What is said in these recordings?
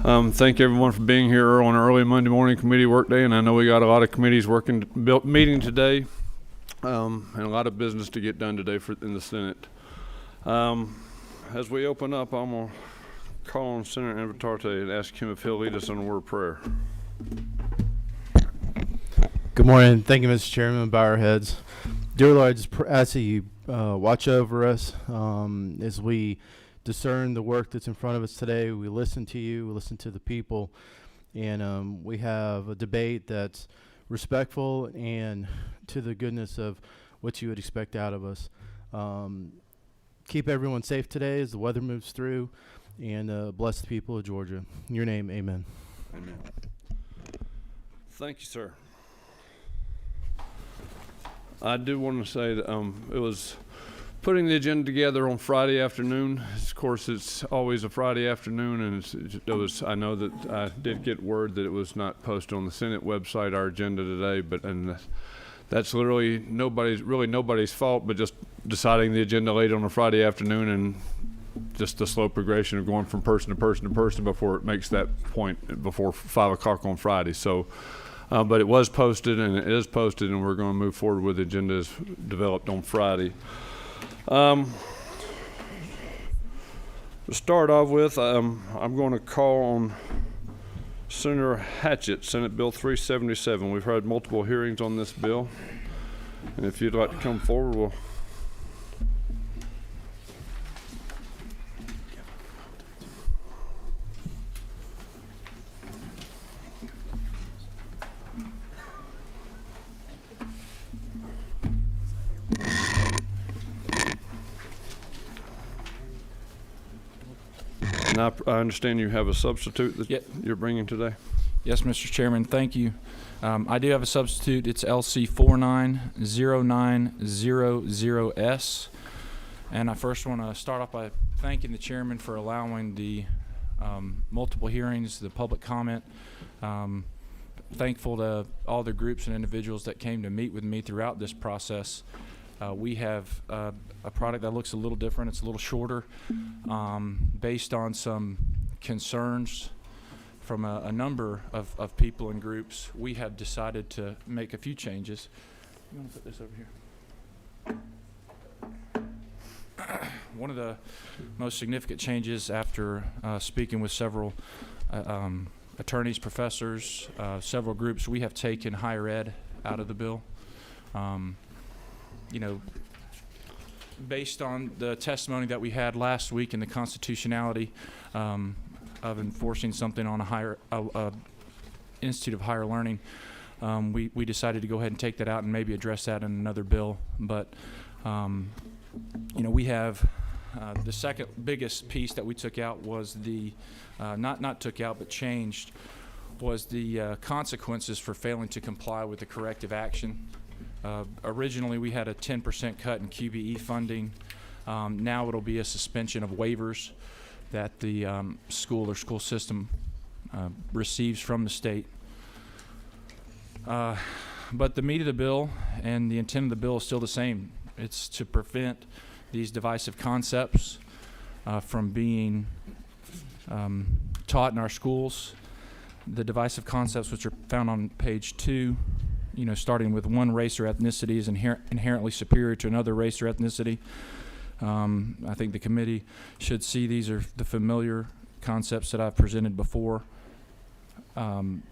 Thank everyone for being here on an early Monday morning committee work day, and I know we got a lot of committees meeting today, and a lot of business to get done today in the Senate. As we open up, I'm going to call on Senator Invertarte and ask him if he'll lead us in a word of prayer. Good morning. Thank you, Mr. Chairman. Bow our heads. Dear Lord, I just ask that you watch over us as we discern the work that's in front of us today. We listen to you, we listen to the people, and we have a debate that's respectful and to the goodness of what you would expect out of us. Keep everyone safe today as the weather moves through, and bless the people of Georgia. In your name, amen. Amen. Thank you, sir. I do want to say that it was putting the agenda together on Friday afternoon. Of course, it's always a Friday afternoon, and I know that I did get word that it was not posted on the Senate website, our agenda today, and that's literally nobody's fault, but just deciding the agenda late on a Friday afternoon and just the slow progression of going from person to person to person before it makes that point before 5 o'clock on Friday. So, but it was posted, and it is posted, and we're going to move forward with the agenda as developed on Friday. To start off with, I'm going to call on Senator Hatchet, Senate Bill 377. We've had multiple hearings on this bill, and if you'd like to come forward, we'll. And I understand you have a substitute that you're bringing today? Yes, Mr. Chairman, thank you. I do have a substitute. It's LC 490900S. And I first want to start off by thanking the chairman for allowing the multiple hearings, the public comment. Thankful to all the groups and individuals that came to meet with me throughout this process. We have a product that looks a little different. It's a little shorter, based on some concerns from a number of people and groups. We have decided to make a few changes. You want to put this over here? One of the most significant changes after speaking with several attorneys, professors, several groups, we have taken higher ed out of the bill. Based on the testimony that we had last week in the constitutionality of enforcing something on a Institute of Higher Learning, we decided to go ahead and take that out and maybe address that in another bill. But we have the second biggest piece that we took out was the not took out but changed was the consequences for failing to comply with the corrective action. Originally, we had a 10% cut in QBE funding. Now it'll be a suspension of waivers that the school or school system receives from the state. But the meat of the bill and the intent of the bill is still the same. It's to prevent these divisive concepts from being taught in our schools. The divisive concepts, which are found on page 2, starting with one race or ethnicity is inherently superior to another race or ethnicity. I think the committee should see these are the familiar concepts that I've presented before. And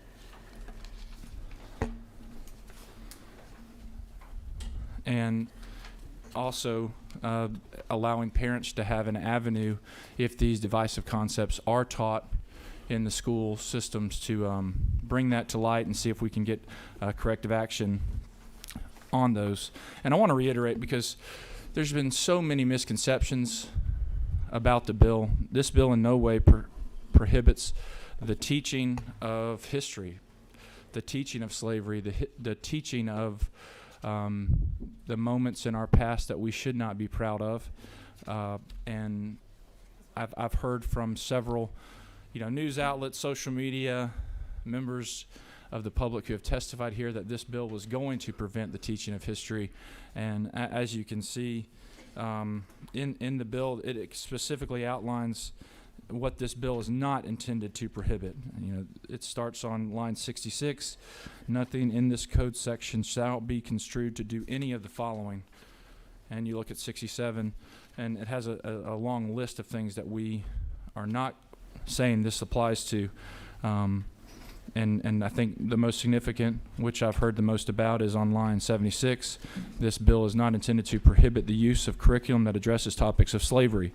also allowing parents to have an avenue if these divisive concepts are taught in the school systems to bring that to light and see if we can get corrective action on those. And I want to reiterate, because there's been so many misconceptions about the bill. This bill in no way prohibits the teaching of history, the teaching of slavery, the teaching of the moments in our past that we should not be proud of. And I've heard from several news outlets, social media, members of the public who have testified here that this bill was going to prevent the teaching of history. And as you can see in the bill, it specifically outlines what this bill is not intended to prohibit. It starts on line 66. Nothing in this code section shall be construed to do any of the following. And you look at 67, and it has a long list of things that we are not saying this applies to. And I think the most significant, which I've heard the most about, is on line 76. This bill is not intended to prohibit the use of curriculum that addresses topics of slavery,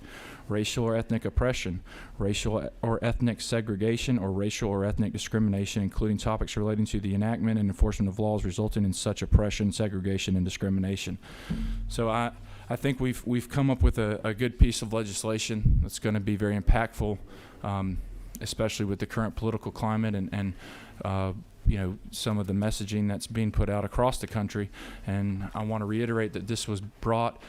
racial or ethnic oppression, racial or ethnic segregation, or racial or ethnic discrimination, including topics relating to the enactment and enforcement of laws resulting in such oppression, segregation, and discrimination. So I think we've come up with a good piece of legislation that's going to be very impactful, especially with the current political climate and some of the messaging that's being put out across the country. And I want to reiterate that this was brought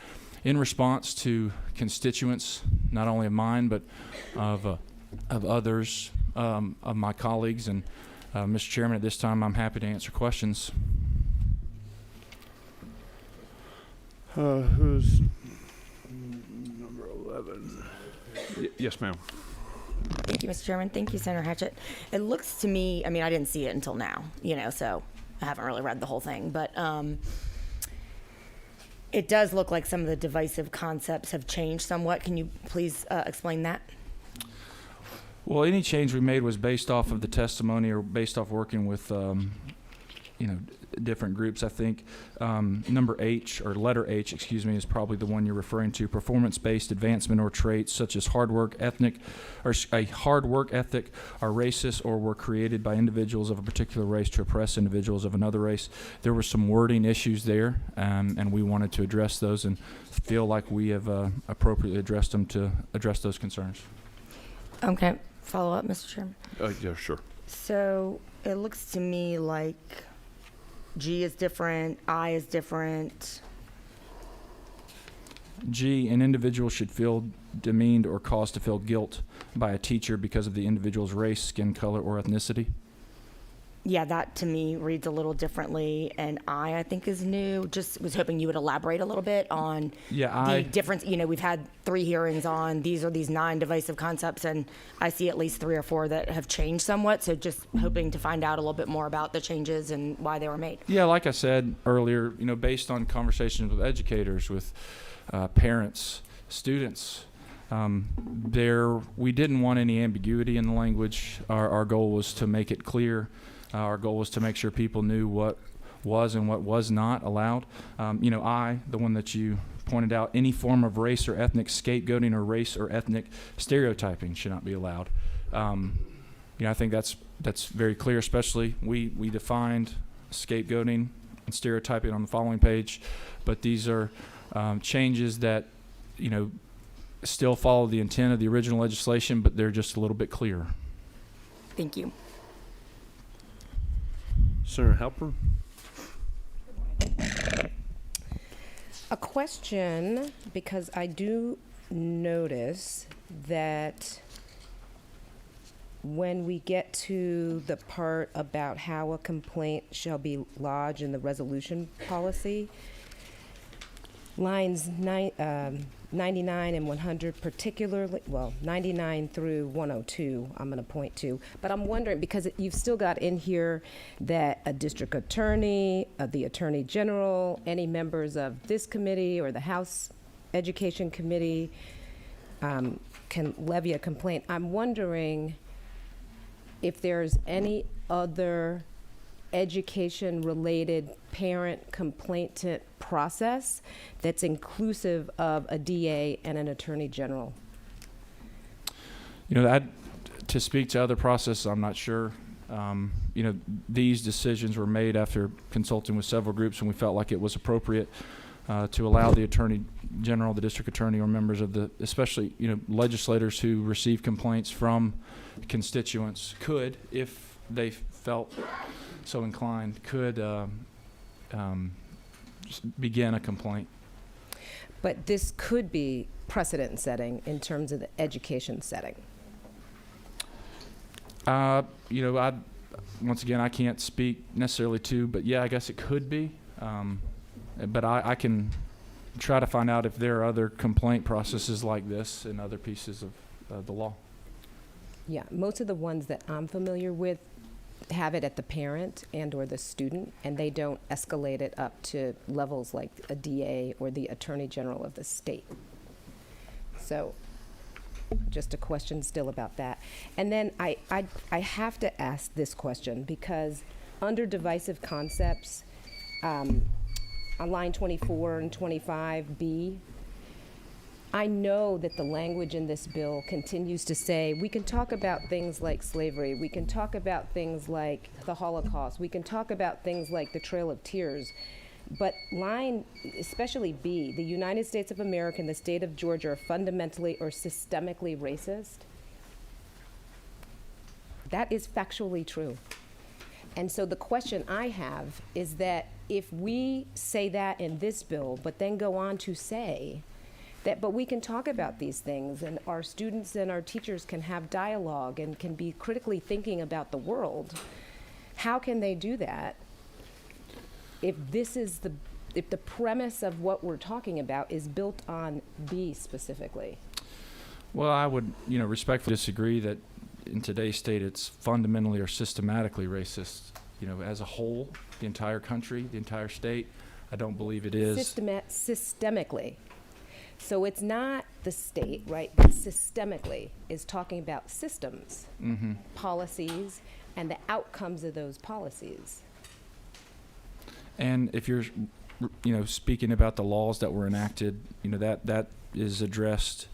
in response to constituents, not only of mine, but of others, of my colleagues. And Mr. Chairman, at this time, I'm happy to answer questions. Who's number 11? Yes, ma'am. Thank you, Mr. Chairman. Thank you, Senator Hatchet. It looks to me, I mean, I didn't see it until now, so I haven't really read the whole thing, but it does look like some of the divisive concepts have changed somewhat. Can you please explain that? Well, any change we made was based off of the testimony or based off working with, different groups. I think number H, or letter H, excuse me, is probably the one you're referring to. Performance-based advancement or traits such as hard work ethic, or a hard work ethic, are racist or were created by individuals of a particular race to oppress individuals of another race. There were some wording issues there, and we wanted to address those and feel like we have appropriately addressed them to address those concerns. Okay, follow up, Mr. Chairman. Yeah, sure. So it looks to me like G is different, I is different. G, an individual should feel demeaned or caused to feel guilt by a teacher because of the individual's race, skin color, or ethnicity. Yeah, that to me reads a little differently, and I think is new. Just was hoping you would elaborate a little bit on the difference. We've had 3 hearings on these 9 divisive concepts, and I see at least 3 or 4 that have changed somewhat. So just hoping to find out a little bit more about the changes and why they were made. Yeah, like I said earlier, based on conversations with educators, with parents, students, we didn't want any ambiguity in the language. Our goal was to make it clear. Our goal was to make sure people knew what was and what was not allowed. The one that you pointed out, any form of race or ethnic scapegoating or race or ethnic stereotyping should not be allowed. I think that's very clear, especially we defined scapegoating and stereotyping on the following page, but these are changes that, still follow the intent of the original legislation, but they're just a little bit clearer. Thank you. Senator Halpern? A question, because I do notice that when we get to the part about how a complaint shall be lodged in the resolution policy, lines 99 and 100 particularly, 99 through 102 I'm going to point to. But I'm wondering, because you've still got in here that a district attorney, the attorney general, any members of this committee or the House Education Committee can levy a complaint. I'm wondering if there's any other education-related parent complainant process that's inclusive of a DA and an attorney general. To speak to other processes, I'm not sure. These decisions were made after consulting with several groups, and we felt like it was appropriate to allow the attorney general, the district attorney, or members of especially legislators who receive complaints from constituents could, if they felt so inclined, could begin a complaint. But this could be precedent setting in terms of the education setting. Once again, I can't speak necessarily to, but yeah, I guess it could be. But I can try to find out if there are other complaint processes like this in other pieces of the law. Yeah, most of the ones that I'm familiar with have it at the parent and or the student, and they don't escalate it up to levels like a DA or the Attorney General of the state. So just a question still about that. And then I have to ask this question, because under divisive concepts, on line 24 and 25B, I know that the language in this bill continues to say we can talk about things like slavery, we can talk about things like the Holocaust, we can talk about things like the Trail of Tears, but line, especially B, the United States of America and the state of Georgia are fundamentally or systemically racist. That is factually true. And so the question I have is that if we say that in this bill, but then go on to say that, but we can talk about these things, and our students and our teachers can have dialogue and can be critically thinking about the world, how can they do that if the premise of what we're talking about is built on B specifically? Well, I would, respectfully disagree that in today's state it's fundamentally or systematically racist. As a whole, the entire country, the entire state, I don't believe it is. Systemically. So it's not the state, right? But systemically is talking about systems, policies, and the outcomes of those policies. And if you're, speaking about the laws that were enacted, that is addressed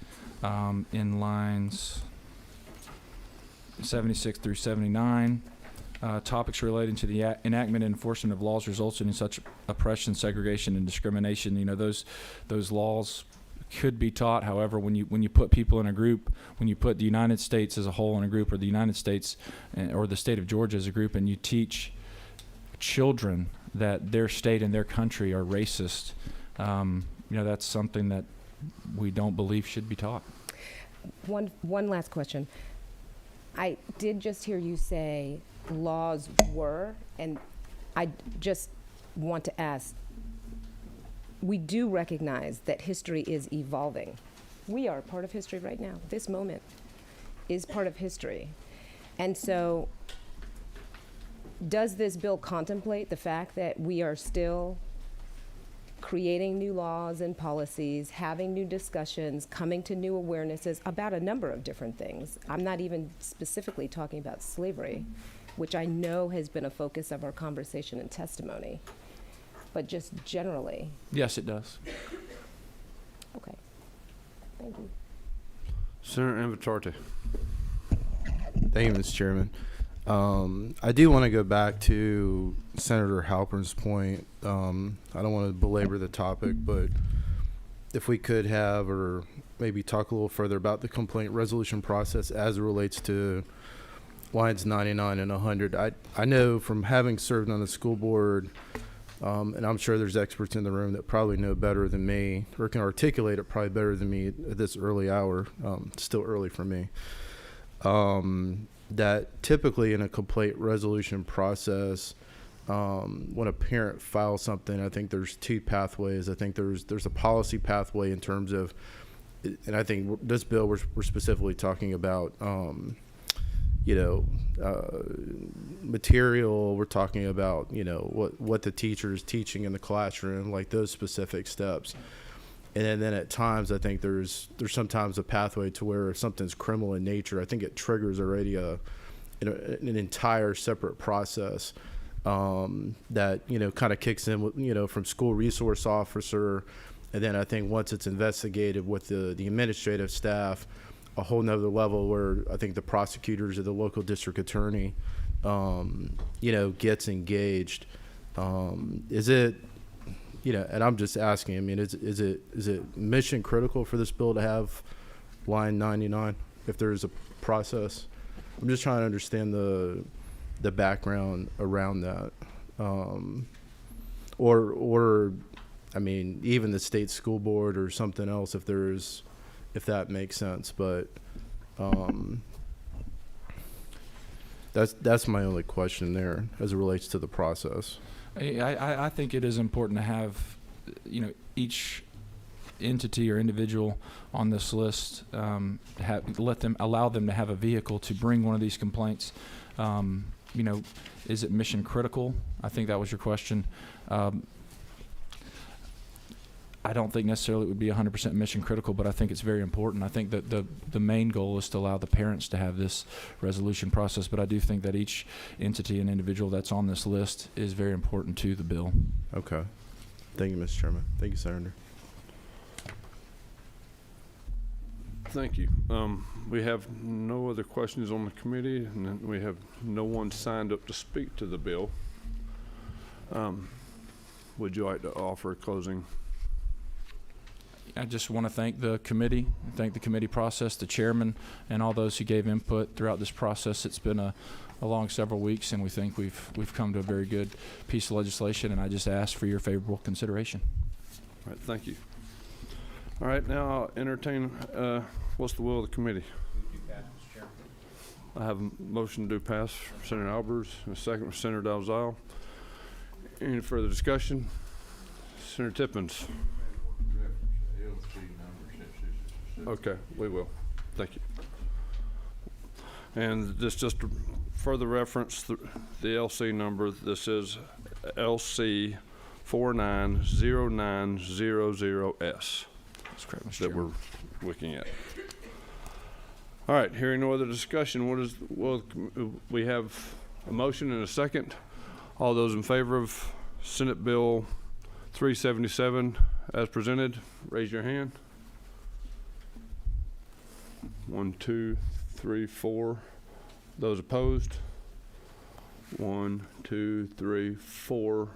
in lines 76 through 79. Topics relating to the enactment and enforcement of laws resulting in such oppression, segregation, and discrimination. Those laws could be taught. However, when you put people in a group, when you put the United States as a whole in a group, or the United States or the state of Georgia as a group, and you teach children that their state and their country are racist, that's something that we don't believe should be taught. One last question. I did just hear you say laws were, and I just want to ask, we do recognize that history is evolving. We are part of history right now. This moment is part of history. And so does this bill contemplate the fact that we are still creating new laws and policies, having new discussions, coming to new awarenesses about a number of different things? I'm not even specifically talking about slavery, which I know has been a focus of our conversation and testimony, but just generally. Yes, it does. Okay. Thank you. Senator Invertorti. Thank you, Mr. Chairman. I do want to go back to Senator Halpern's point. I don't want to belabor the topic, but if we could have, or maybe talk a little further about the complaint resolution process as it relates to lines 99 and 100. I know from having served on the school board, and I'm sure there's experts in the room that probably know better than me, or can articulate it probably better than me at this early hour, still early for me, that typically in a complaint resolution process, when a parent files something, I think there's two pathways. I think there's a policy pathway in terms of, and I think this bill we're specifically talking about, material. We're talking about, what the teacher is teaching in the classroom, like those specific steps. And then at times, I think there's sometimes a pathway to where if something's criminal in nature, I think it triggers already an entire separate process that, kind of kicks in with, from school resource officer. And then I think once it's investigated with the administrative staff, a whole nother level where I think the prosecutors or the local district attorney, gets engaged. Is it, and I'm just asking, I mean, is it mission critical for this bill to have line 99 if there's a process? I'm just trying to understand the background around that. Or I mean, even the state school board or something else, if that makes sense. But that's my only question there as it relates to the process. I think it is important to have, each entity or individual on this list, allow them to have a vehicle to bring one of these complaints. You know, is it mission critical? I think that was your question. I don't think necessarily it would be 100% mission critical, but I think it's very important. I think that the main goal is to allow the parents to have this resolution process, but I do think that each entity and individual that's on this list is very important to the bill. Okay. Thank you, Mr. Chairman. Thank you, Senator. Thank you. We have no other questions on the committee, and then we have no one signed up to speak to the bill. Would you like to offer a closing? I just want to thank the committee, thank the committee process, the chairman, and all those who gave input throughout this process. It's been a long several weeks, and we think we've come to a very good piece of legislation, and I just ask for your favorable consideration. All right, thank you. All right, now I'll entertain, what's the will of the committee? I have a motion to do pass from Senator Albers and a second from Senator Dalzell. Any further discussion? Senator Tippins. Okay, we will. Thank you. And this just to further reference the LC number. This is LC 490900S. That's correct, Mr. That Chairman. we're looking at. All right, hearing no other discussion, we have a motion and a second. All those in favor of Senate Bill 377 as presented, raise your hand. 1, 2, 3, 4. Those opposed? 1, 2, 3, 4.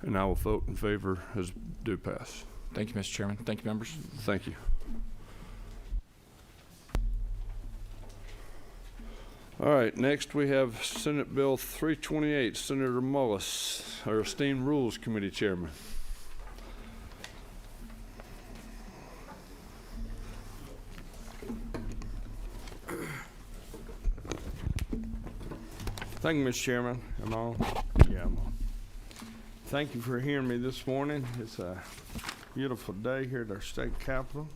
And I will vote in favor as do pass. Thank you, Mr. Chairman. Thank you, members. Thank you. All right, next we have Senate Bill 328, Senator Mullis, our esteemed Rules Committee Chairman. Thank you, Mr. Chairman. I'm on. Yeah, I'm on. Thank you for hearing me this morning. It's a beautiful day here at our state capitol.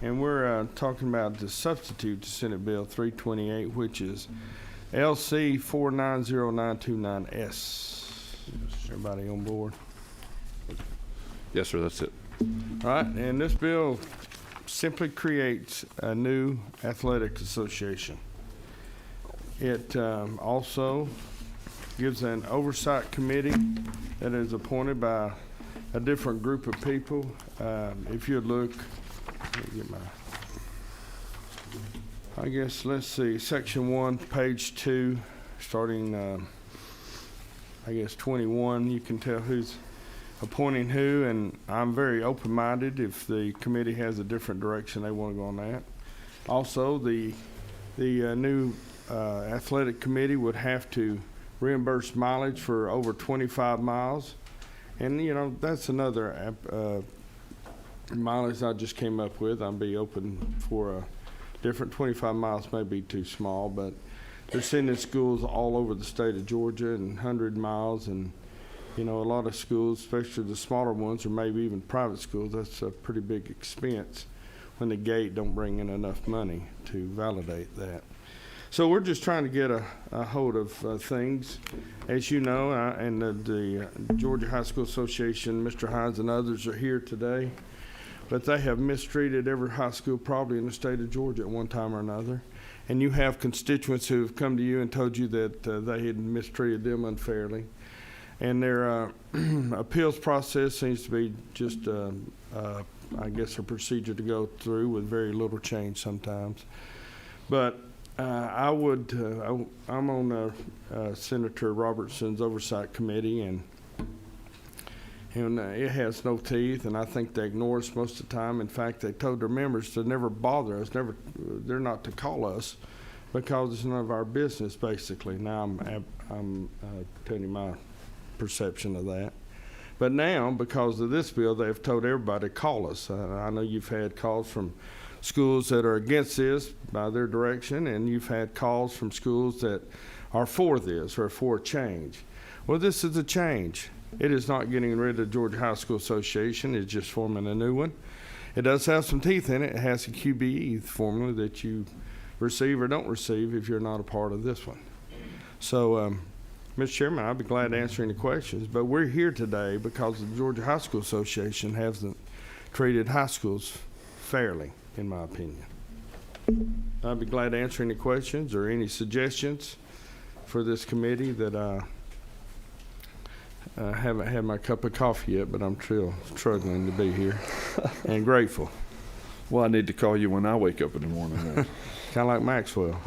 And we're talking about the substitute to Senate Bill 328, which is LC 490929S. Everybody on board? Yes, sir, that's it. All right, and this bill simply creates a new athletic association. It also gives an oversight committee that is appointed by a different group of people. If you look, let me get I guess, let's see, section 1, page 2, starting, I guess, 21, you can tell who's appointing who, and I'm very open-minded if the committee has a different direction they want to go on that. Also, the new athletic committee would have to reimburse mileage for over 25 miles. And, you know, that's another mileage I just came up with. I'll be open for a different 25 miles may be too small, but they're sending schools all over the state of Georgia and 100 miles. And, you know, a lot of schools, especially the smaller ones or maybe even private schools, that's a pretty big expense when the gate don't bring in enough money to validate that. So we're just trying to get a hold of things. As you know, and the Georgia High School Association, Mr. Hines and others are here today, but they have mistreated every high school probably in the state of Georgia at one time or another. And you have constituents who have come to you and told you that they had mistreated them unfairly. And their appeals process seems to be just, I guess, a procedure to go through with very little change sometimes. But I'm on Senator Robertson's Oversight Committee, and it has no teeth, and I think they ignore us most of the time. In fact, they told their members to never bother us, they're not to call us because it's none of our business, basically. Now I'm telling you my perception of that. But now, because of this bill, they've told everybody to call us. I know you've had calls from schools that are against this by their direction, and you've had calls from schools that are for this or for a change. Well, this is a change. It is not getting rid of the Georgia High School Association. It's just forming a new one. It does have some teeth in it. It has a QBE formula that you receive or don't receive if you're not a part of this one. So, Mr. Chairman, I'd be glad to answer any questions, but we're here today because the Georgia High School Association hasn't treated high schools fairly, in my opinion. I'd be glad to answer any questions or any suggestions for this committee that I haven't had my cup of coffee yet, but I'm still struggling to be here and grateful. Well, I need to call you when I wake up in the morning. Kind of like Maxwell,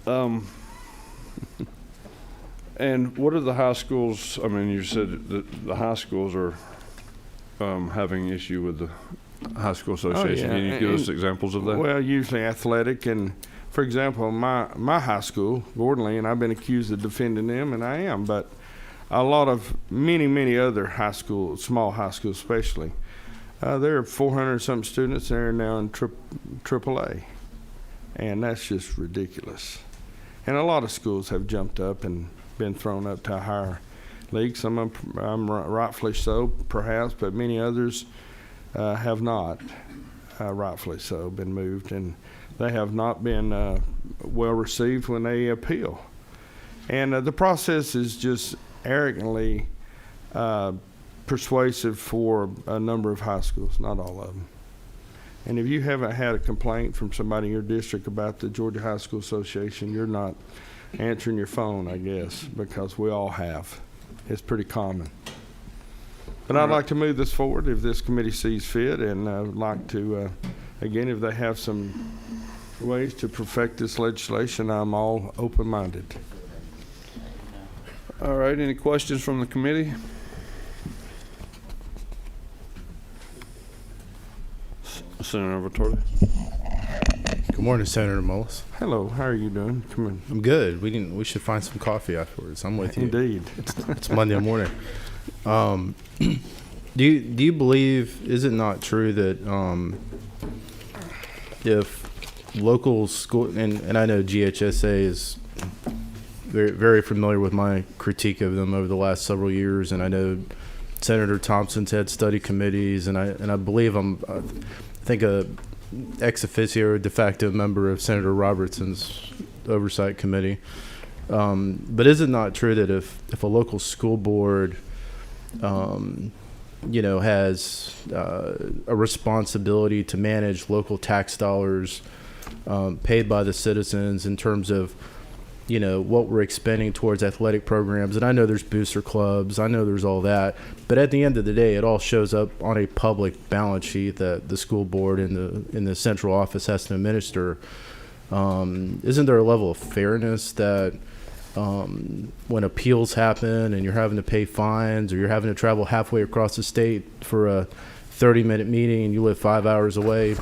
huh? And what are the high schools, I mean, you said that the high schools are having issue with the high school association. Oh, yeah. Can you give us examples of that? Well, usually athletic, and for example, my high school, Gordon Lee, and I've been accused of defending them, and I am, but a lot of many other high schools, small high schools especially, there are 400-something students there now in AAA, and that's just ridiculous. And a lot of schools have jumped up and been thrown up to a higher league. Some of them rightfully so, perhaps, but many others have not, rightfully so, been moved, and they have not been well received when they appeal. And the process is just arrogantly persuasive for a number of high schools, not all of them. And if you haven't had a complaint from somebody in your district about the Georgia High School Association, you're not answering your phone, I guess, because we all have. It's pretty common. But I'd like to move this forward if this committee sees fit, and I'd like to, again, if they have some ways to perfect this legislation, I'm all open-minded. All right, any questions from the committee? Senator Vittordi. Good morning, Senator Mullis. Hello, how are you doing? Come in. I'm good. We should find some coffee afterwards. I'm with you. Indeed. It's Monday morning. Do you believe, is it not true that if local school, and I know GHSA is very, very familiar with my critique of them over the last several years, and I know Senator Thompson's had study committees, and I believe I think a ex officio de facto member of Senator Robertson's Oversight Committee. But is it not true that if a local school board, has a responsibility to manage local tax dollars paid by the citizens in terms of, what we're expending towards athletic programs? And I know there's booster clubs, I know there's all that, but at the end of the day, it all shows up on a public balance sheet that the school board in the central office has to administer. Isn't there a level of fairness that when appeals happen and you're having to pay fines, or you're having to travel halfway across the state for a 30-minute meeting and you live 5 hours away,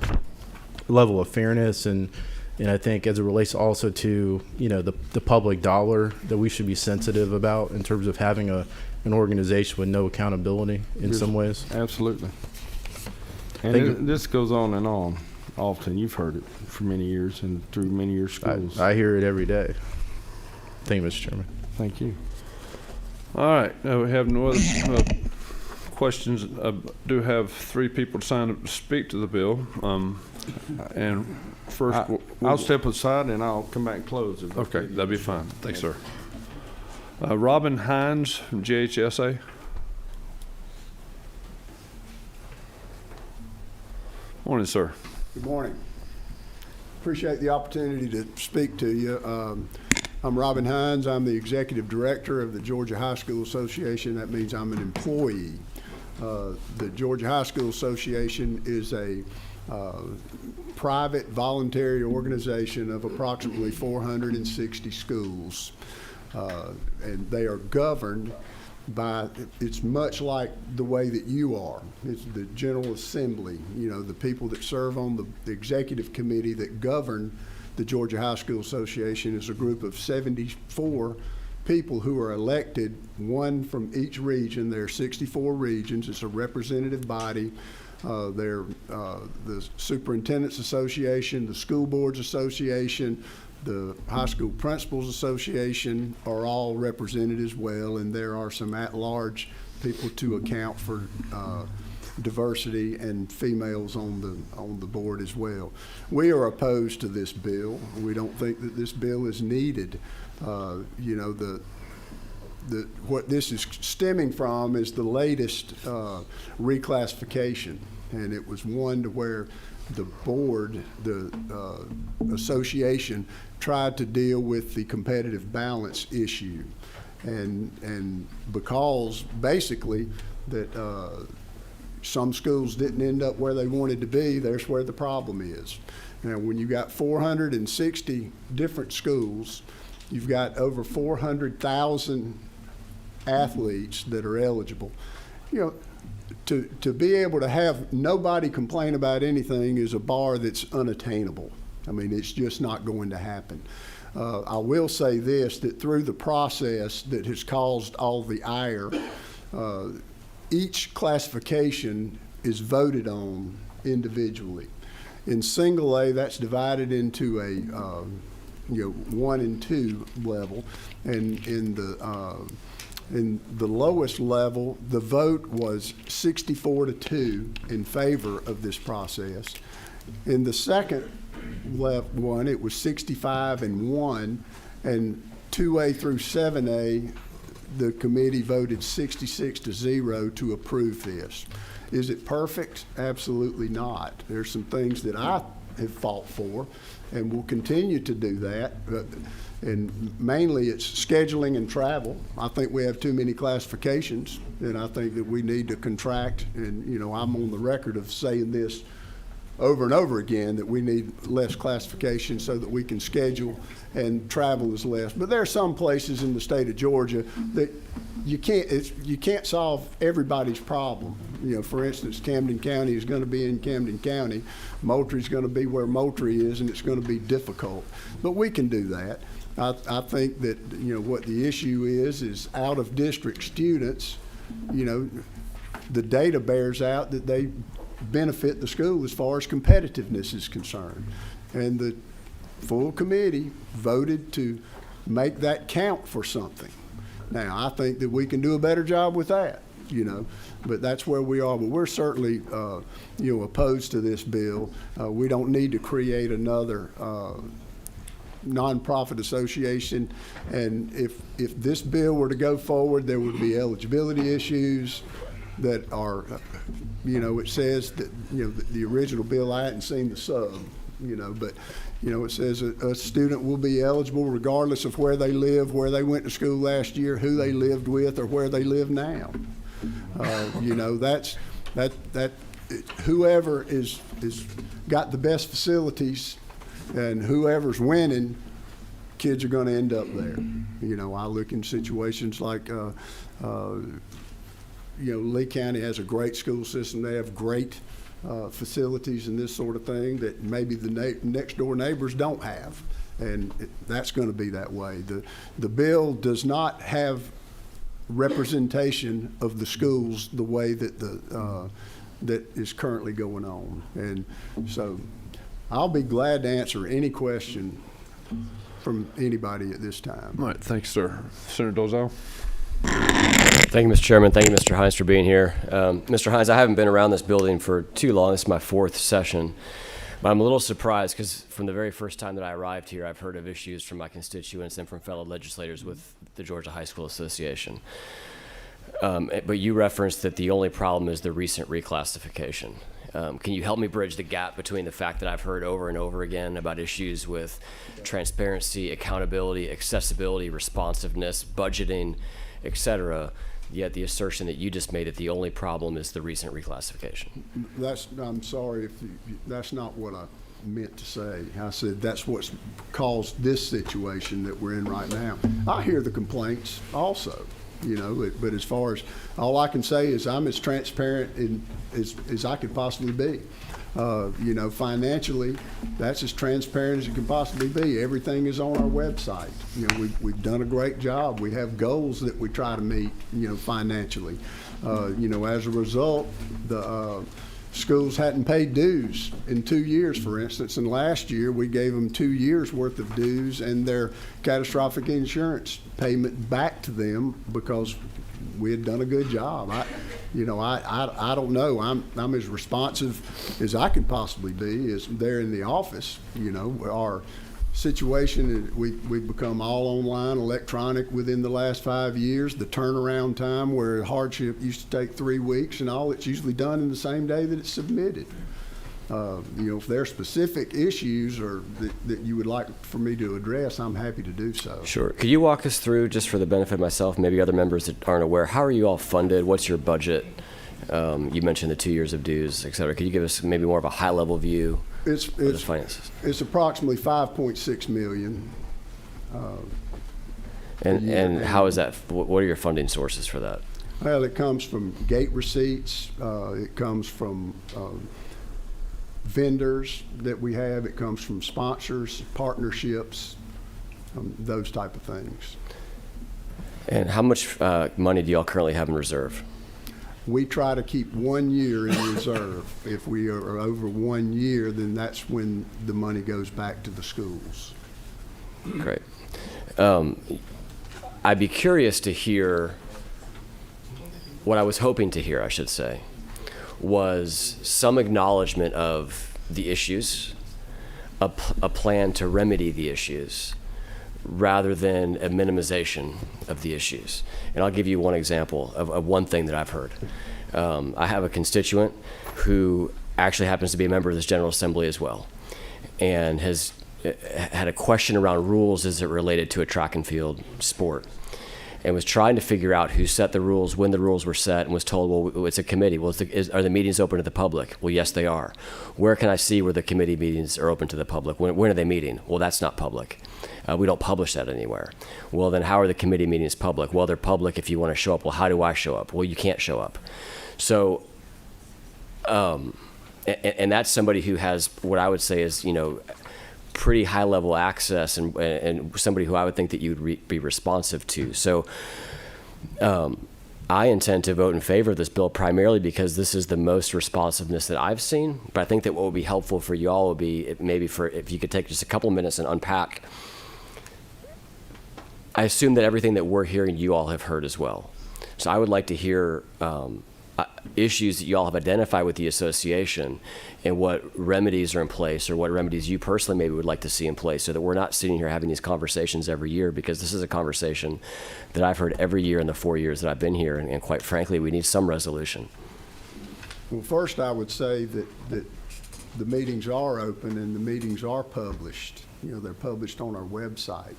level of fairness and I think as it relates also to the public dollar that we should be sensitive about in terms of having an organization with no accountability in some ways. Absolutely. And this goes on and on often. You've heard it for many years and through many years schools. I hear it every day. Thank you, Mr. Chairman. Thank you. All right, now we have no other questions. I do have 3 people signed up to speak to the bill. And first, I'll step aside and I'll come back and close. Okay, that'd be fine. Thanks, sir. Robin Hines from GHSA. Morning, sir. Good morning. Appreciate the opportunity to speak to you. I'm Robin Hines. I'm the Executive Director of the Georgia High School Association. That means I'm an employee. The Georgia High School Association is a private voluntary organization of approximately 460 schools. And they are governed by, it's much like the way that you are. It's the General Assembly, the people that serve on the executive committee that govern the Georgia High School Association is a group of 74 people who are elected, one from each region. There are 64 regions. It's a representative body. They're the Superintendent's Association, the School Boards Association, the High School Principals Association are all represented as well, and there are some at-large people to account for diversity and females on the board as well. We are opposed to this bill. We don't think that this bill is needed. You know, what this is stemming from is the latest reclassification, and it was one to where the board, the association, tried to deal with the competitive balance issue, and because basically that some schools didn't end up where they wanted to be, there's where the problem is. Now, when you got 460 different schools, you've got over 400,000 athletes that are eligible. You know, to be able to have nobody complain about anything is a bar that's unattainable. I mean, it's just not going to happen. I will say this, that through the process that has caused all the ire, each classification is voted on individually. In single A, that's divided into a 1 and 2 level, and in the lowest level, the vote was 64-2 in favor of this process. In the second one, it was 65-1, and 2A through 7A, the committee voted 66-0 to approve this. Is it perfect? Absolutely not. There's some things that I have fought for, and will continue to do that. And mainly it's scheduling and travel. I think we have too many classifications, and I think that we need to contract, and you know, I'm on the record of saying this over and over again, that we need less classification so that we can schedule and travel is less. But there are some places in the state of Georgia that you can't solve everybody's problem. You know, for instance, Camden County is going to be in Camden County. Moultrie is going to be where Moultrie is, and it's going to be difficult. But we can do that. I think that, you know, what the issue is out-of-district students, you know, the data bears out that they benefit the school as far as competitiveness is concerned. And the full committee voted to make that count for something. Now, I think that we can do a better job with that, you know, but that's where we are. But we're certainly, you know, opposed to this bill. We don't need to create another nonprofit association, and if this bill were to go forward, there would be eligibility issues that are, you know, it says that, you know, the original bill, I hadn't seen the sub, you know, but, you know, it says a student will be eligible regardless of where they live, where they went to school last year, who they lived with, or where they live now. You know, that whoever is got the best facilities and whoever's winning, kids are going to end up there. You know, I look in situations like, you know, Lee County has a great school system. They have great facilities and this sort of thing that maybe the next door neighbors don't have. And that's going to be that way. The bill does not have representation of the schools the way that that is currently going on. And so I'll be glad to answer any question from anybody at this time. All right, thanks, sir. Senator Dolezal. Thank you, Mr. Chairman. Thank you, Mr. Hines, for being here. Mr. Hines, I haven't been around this building for too long. This is my 4th session. But I'm a little surprised because from the very first time that I arrived here, I've heard of issues from my constituents and from fellow legislators with the Georgia High School Association. But you referenced that the only problem is the recent reclassification. Can you help me bridge the gap between the fact that I've heard over and over again about issues with transparency, accountability, accessibility, responsiveness, budgeting, et cetera, yet the assertion that you just made that the only problem is the recent reclassification? I'm sorry, that's not what I meant to say. I said that's what's caused this situation that we're in right now. I hear the complaints also, you know, but as far as, all I can say is I'm as transparent as I could possibly be. You know, financially, that's as transparent as it can possibly be. Everything is on our website. You know, we've done a great job. We have goals that we try to meet, you know, financially. You know, as a result, the schools hadn't paid dues in 2 years, for instance, and last year we gave them 2 years worth of dues and their catastrophic insurance payment back to them because we had done a good job. I don't know. I'm as responsive as I can possibly be as there in the office. Our situation, we've become all online, electronic within the last 5 years. The turnaround time where hardship used to take 3 weeks and all, it's usually done in the same day that it's submitted. If there are specific issues or that you would like for me to address, I'm happy to do so. Sure. Could you walk us through, just for the benefit of myself, maybe other members that aren't aware, how are you all funded? What's your budget? You mentioned the 2 years of dues, et cetera. Could you give us maybe more of a high-level view of the finances? It's approximately $5.6 million. And how is that? What are your funding sources for that? Well, it comes from gate receipts. It comes from vendors that we have. It comes from sponsors, partnerships, those type of things. And how much money do y'all currently have in reserve? We try to keep 1 year in reserve. If we are over 1 year, then that's when the money goes back to the schools. Great. I'd be curious to hear, what I was hoping to hear, I should say, was some acknowledgement of the issues, a plan to remedy the issues, rather than a minimization of the issues. And I'll give you one example of one thing that I've heard. I have a constituent who actually happens to be a member of this General Assembly as well, and has had a question around rules as it related to a track and field sport, and was trying to figure out who set the rules, when the rules were set, and was told, well, it's a committee. Well, are the meetings open to the public? Well, yes, they are. Where can I see where the committee meetings are open to the public? When are they meeting? Well, that's not public. We don't publish that anywhere. Well, then how are the committee meetings public? Well, they're public if you want to show up. Well, how do I show up? Well, you can't show up. So, and that's somebody who has what I would say is, pretty high level access and somebody who I would think that you'd be responsive to. So I intend to vote in favor of this bill primarily because this is the most responsiveness that I've seen. But I think that what would be helpful for you all would be maybe if you could take just a couple minutes and unpack. I assume that everything that we're hearing you all have heard as well. So I would like to hear issues that you all have identified with the association and what remedies are in place, or what remedies you personally maybe would like to see in place, so that we're not sitting here having these conversations every year, because this is a conversation that I've heard every year in the 4 years that I've been here, and quite frankly, we need some resolution. Well, first I would say that the meetings are open and the meetings are published. They're published on our website.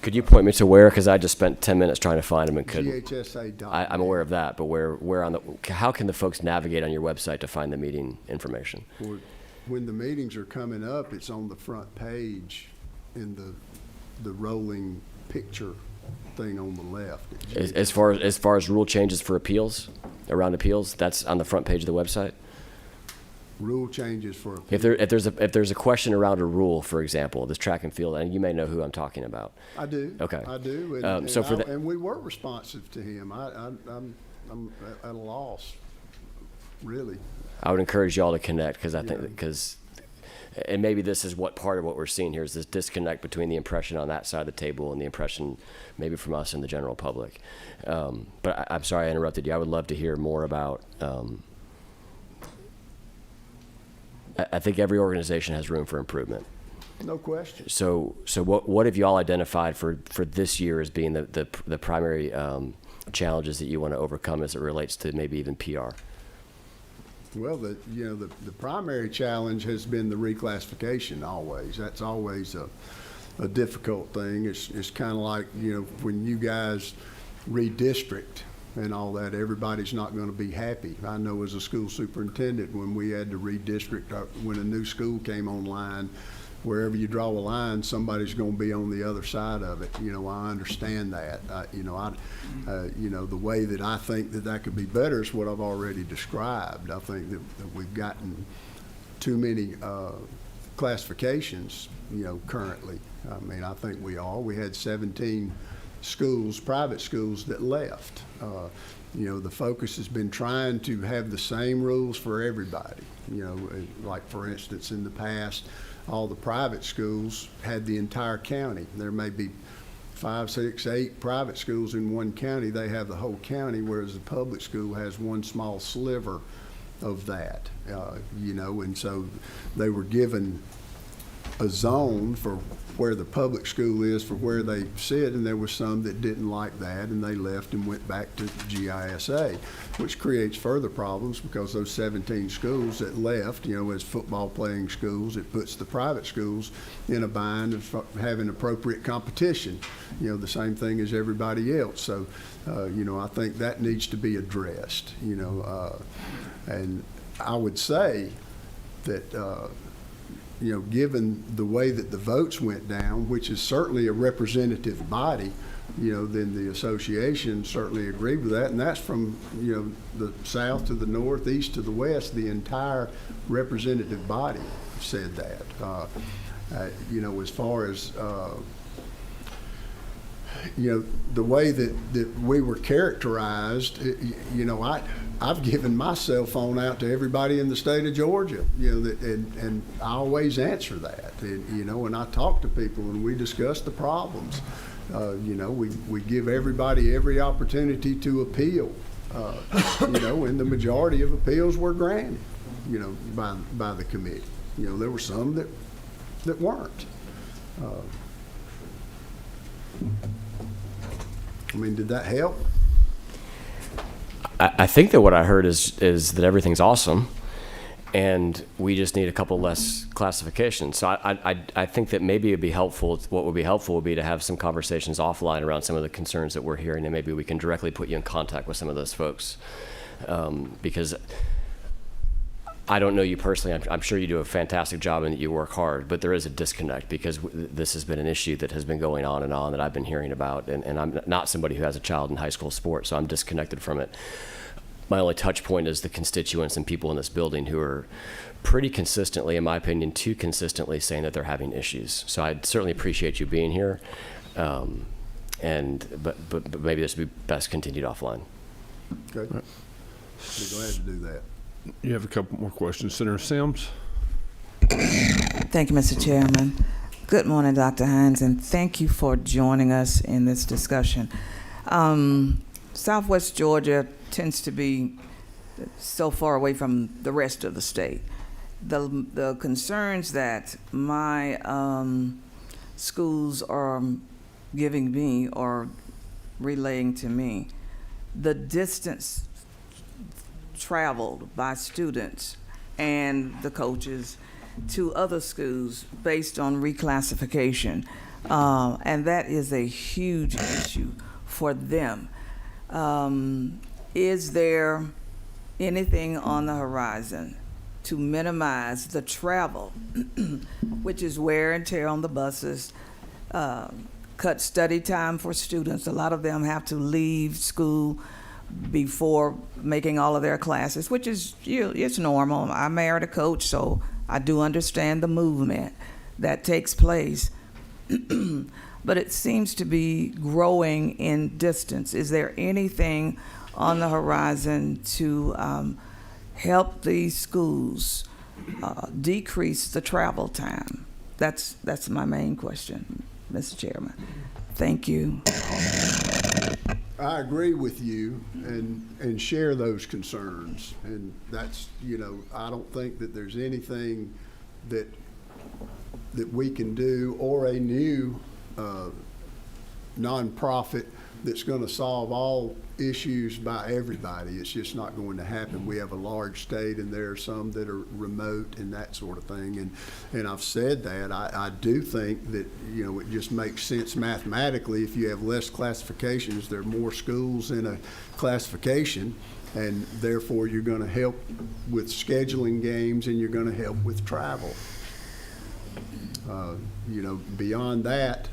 Could you point me to where? Because I just spent 10 minutes trying to find them and couldn't. GHSA.net. I'm aware of that, but where on how can the folks navigate on your website to find the meeting information? When the meetings are coming up, it's on the front page in the rolling picture thing on the left. As far as rule changes for appeals, around appeals, that's on the front page of the website? Rule changes for if there's a question around a rule, for example, this track and field, and you may know who I'm talking about. I do. Okay. I do. And we were responsive to him. I'm at a loss, really. I would encourage y'all to connect, because I think and maybe this is part of what we're seeing here is this disconnect between the impression on that side of the table and the impression maybe from us and the general public. But I'm sorry I interrupted you. I would love to hear more about. I think every organization has room for improvement. No question. So what have you all identified for this year as being the primary challenges that you want to overcome as it relates to maybe even PR? Well, the primary challenge has been the reclassification always. That's always a difficult thing. It's kind of like, when you guys redistrict and all that, everybody's not going to be happy. I know as a school superintendent, when we had to redistrict, when a new school came online, wherever you draw a line, somebody's going to be on the other side of it. I understand that. The way that I think that could be better is what I've already described. I think that we've gotten too many classifications, currently. I think we are. We had 17 schools, private schools, that left. The focus has been trying to have the same rules for everybody. Like for instance, in the past, all the private schools had the entire county. There may be 5, 6, 8 private schools in one county. They have the whole county, whereas the public school has one small sliver of that, you know, and so they were given a zone for where the public school is for where they sit, and there was some that didn't like that, and they left and went back to GISA, which creates further problems because those 17 schools that left, you know, as football playing schools, it puts the private schools in a bind of having appropriate competition, you know, the same thing as everybody else. So, you know, I think that needs to be addressed, you know, and I would say that, you know, given the way that the votes went down, which is certainly a representative body, you know, then the association certainly agreed with that. And that's from, you know, the south to the north, east to the west, the entire representative body said that. You know, as far as, you know, the way that we were characterized, you know, I've given my cell phone out to everybody in the state of Georgia, you know, and I always answer that, and, you know, and I talk to people and we discuss the problems. You know, we give everybody every opportunity to appeal, you know, and the majority of appeals were granted, you know, by the committee. You know, there were some that weren't. I mean, did that help? I think that what I heard is that everything's awesome, and we just need a couple less classifications. So I think that maybe it'd be helpful. What would be helpful would be to have some conversations offline around some of the concerns that we're hearing, and maybe we can directly put you in contact with some of those folks, because I don't know you personally. I'm sure you do a fantastic job and that you work hard, but there is a disconnect because this has been an issue that has been going on that I've been hearing about, and I'm not somebody who has a child in high school sports, so I'm disconnected from it. My only touch point is the constituents and people in this building who are pretty consistently, in my opinion, too consistently saying that they're having issues. So I'd certainly appreciate you being here, but maybe this would be best continued offline. Okay. Be glad to do that. You have a couple more questions. Senator Sims? Thank you, Mr. Chairman. Good morning, Dr. Hines, and thank you for joining us in this discussion. Southwest Georgia tends to be so far away from the rest of the state. The concerns that my schools are giving me or relaying to me, the distance traveled by students and the coaches to other schools based on reclassification. And that is a huge issue for them. Is there anything on the horizon to minimize the travel, which is wear and tear on the buses, cut study time for students? A lot of them have to leave school before making all of their classes, which is, it's normal. I married a coach, so I do understand the movement that takes place. But it seems to be growing in distance. Is there anything on the horizon to help these schools decrease the travel time? That's my main question, Mr. Chairman. Thank you. I agree with you and share those concerns, and that's, you know, I don't think that there's anything that we can do or a new nonprofit that's going to solve all issues by everybody. It's just not going to happen. We have a large state, and there are some that are remote and that sort of thing. And I've said that. I do think that, you know, it just makes sense mathematically. If you have less classifications, there are more schools in a classification, and therefore you're going to help with scheduling games and you're going to help with travel. You know, beyond that,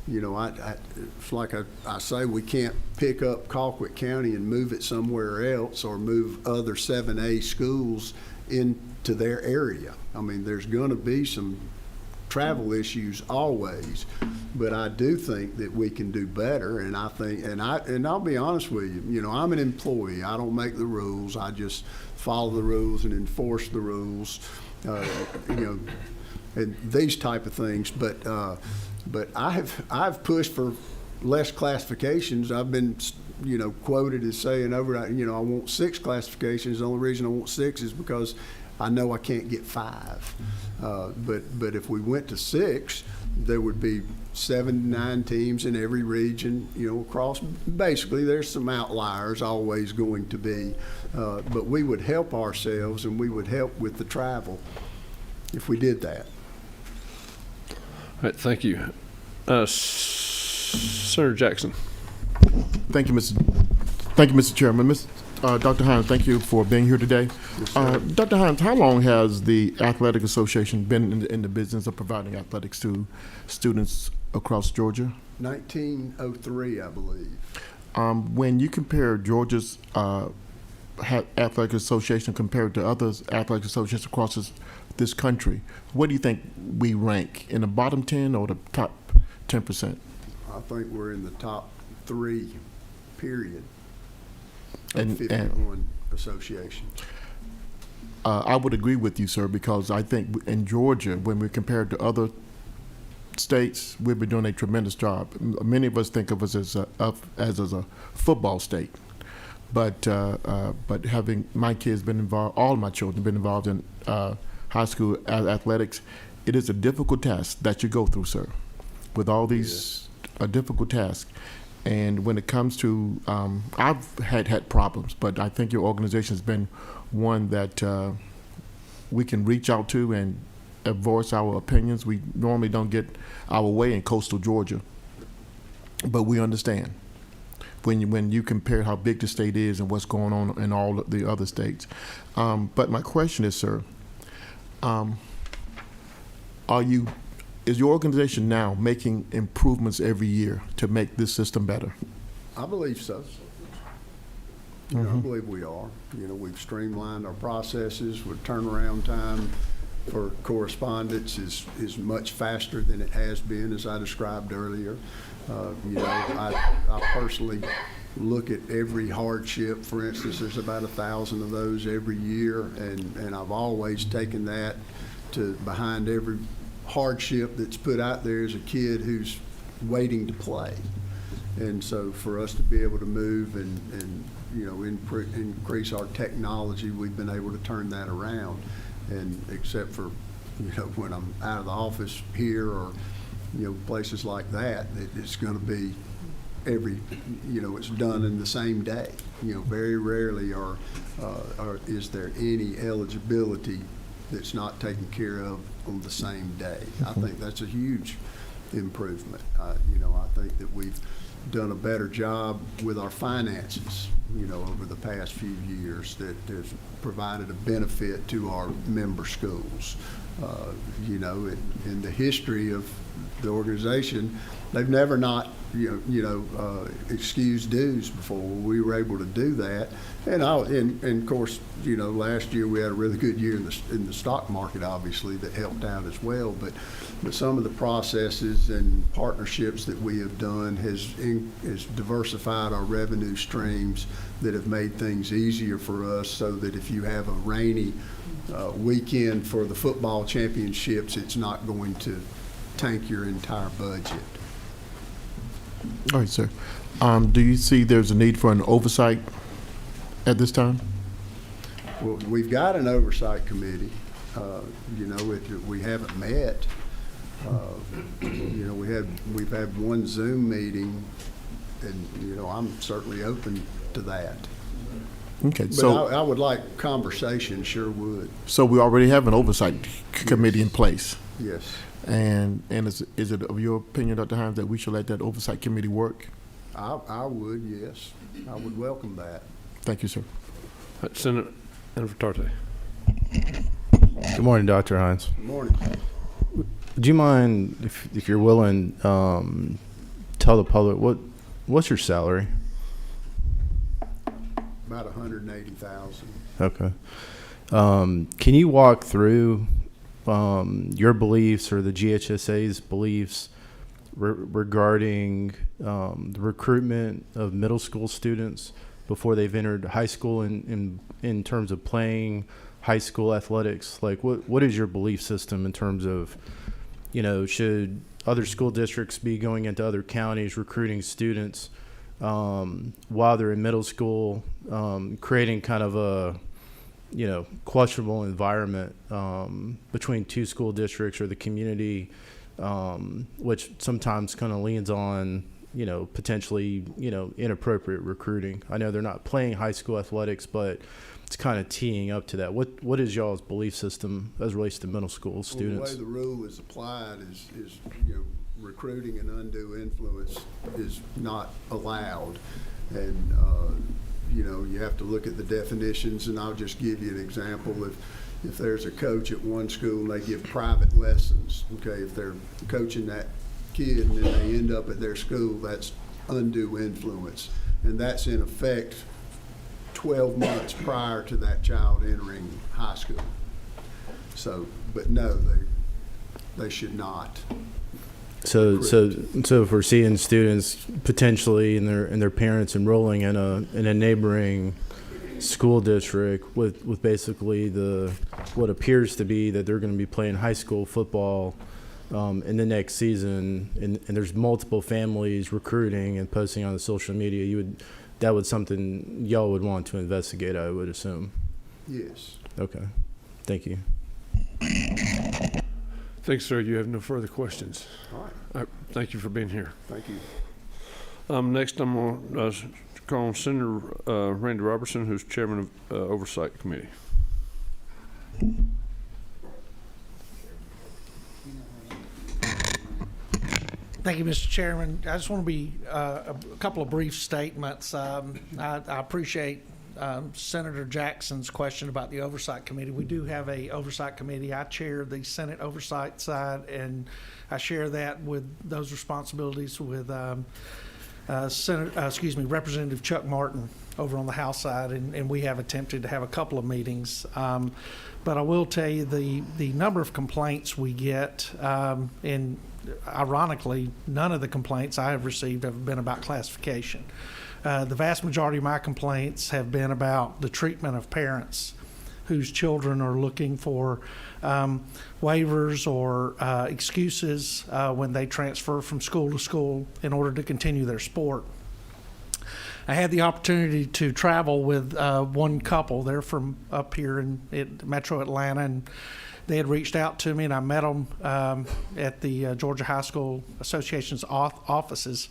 you know, it's like I say, we can't pick up Colquitt County and move it somewhere else or move other 7A schools into their area. I mean, there's going to be some travel issues always, but I do think that we can do better. And I think, and I'll be honest with you, you know, I'm an employee. I don't make the rules. I just follow the rules and enforce the rules, you know, and these type of things. But But I've pushed for less classifications. I've been, quoted as saying I want 6 classifications. The only reason I want 6 is because I know I can't get 5. But if we went to 6, there would be 7 to 9 teams in every region, across. Basically, there's some outliers always going to be, but we would help ourselves and we would help with the travel if we did that. All right, thank you. Senator Jackson. Thank you, Mr. Chairman. Dr. Hines, thank you for being here today. Yes, Dr. Hines, how long has the Athletic Association been in the business of providing athletics to students across Georgia? 1903, I believe. When you compare Georgia's Athletic Association compared to other athletic associations across this country, what do you think we rank, in the bottom 10 or the top 10%? I think we're in the top 3, period, of And 51 associations. I would agree with you, sir, because I think in Georgia, when we compare it to other states, we've been doing a tremendous job. Many of us think of us as a football state, but having my kids been involved, all my children been involved in high school athletics, it is a difficult task that you go through, sir, with all these a difficult task. And when it comes to, I've had problems, but I think your organization has been one that we can reach out to and voice our opinions. We normally don't get our way in coastal Georgia, but we understand when you compare how big the state is and what's going on in all the other states. But my question is, sir, is your organization now making improvements every year to make this system better? I believe so. I believe we are. We've streamlined our processes with turnaround time for correspondence is much faster than it has been, as I described earlier. I personally look at every hardship. For instance, there's about 1,000 of those every year, and I've always taken that to behind every hardship that's put out there is a kid who's waiting to play. And so for us to be able to move and increase our technology, we've been able to turn that around. And except for, when I'm out of the office here or, places like that, it's going to be it's done in the same day. Very rarely is there any eligibility that's not taken care of on the same day. I think that's a huge improvement. I think that we've done a better job with our finances, over the past few years that has provided a benefit to our member schools. In the history of the organization, they've never not excused dues before. We were able to do that, and of course, last year we had a really good year in the stock market, obviously, that helped out as well. But some of the processes and partnerships that we have done has diversified our revenue streams that have made things easier for us, so that if you have a rainy weekend for the football championships, it's not going to tank your entire budget. All right, sir. Do you see there's a need for an oversight at this time? Well, we've got an oversight committee. We haven't met. We've had one Zoom meeting, and I'm certainly open to that. Okay, But so I would like conversation. Sure would. so we already have an oversight committee in place. Yes. And is it of your opinion, Dr. Hines, that we should let that oversight committee work? I would, yes. I would welcome that. Thank you, sir. All right, Senator Tarte. Good morning, Dr. Hines. Good morning. Would you mind, if you're willing, tell the public what's your salary? About 180,000. Okay. Can you walk through your beliefs or the GHSA's beliefs regarding the recruitment of middle school students before they've entered high school in terms of playing high school athletics? Like, what is your belief system in terms of, should other school districts be going into other counties recruiting students while they're in middle school, creating kind of a questionable environment between two school districts or the community, which sometimes kind of leans on potentially inappropriate recruiting. I know they're not playing high school athletics, but it's kind of teeing up to that. What is y'all's belief system as relates to middle school students? Well, the way the rule is applied is recruiting and undue influence is not allowed, and you have to look at the definitions. And I'll just give you an example. If there's a coach at one school and they give private lessons, okay, if they're coaching that kid and then they end up at their school, that's undue influence, and that's in effect 12 months prior to that child entering high school. So, but no, they should not. So if we're seeing students potentially and their parents enrolling in a neighboring school district with basically what appears to be that they're going to be playing high school football in the next season, and there's multiple families recruiting and posting on the social media, that would something y'all would want to investigate, I would assume. Yes. Okay. Thank you. Thanks, sir. You have no further questions. All right. Thank you for being here. Thank you. Next, I'm going to call on Senator Randy Robertson, who's chairman of Oversight Committee. Thank you, Mr. Chairman. I just want to be a couple of brief statements. I appreciate Senator Jackson's question about the Oversight Committee. We do have a Oversight Committee. I chair the Senate Oversight side, and I share that with those responsibilities with Representative Chuck Martin over on the House side, and we have attempted to have a couple of meetings. But I will tell you the number of complaints we get, and ironically, none of the complaints I have received have been about classification. The vast majority of my complaints have been about the treatment of parents whose children are looking for waivers or excuses when they transfer from school to school in order to continue their sport. I had the opportunity to travel with one couple. They're from up here in Metro Atlanta, and they had reached out to me, and I met them at the Georgia High School Association's offices.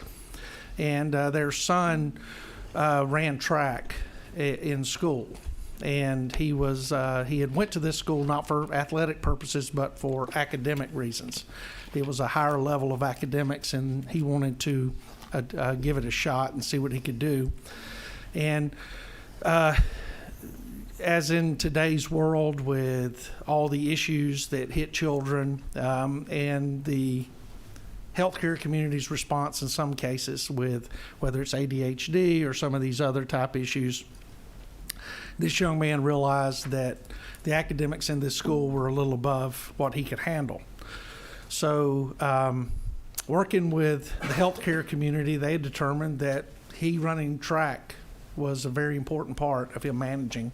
And their son ran track in school, and he had went to this school not for athletic purposes but for academic reasons. It was a higher level of academics, and he wanted to give it a shot and see what he could do. And as in today's world, with all the issues that hit children and the healthcare community's response in some cases, with whether it's ADHD or some of these other type issues, this young man realized that the academics in this school were a little above what he could handle. So working with the healthcare community, they determined that he running track was a very important part of him managing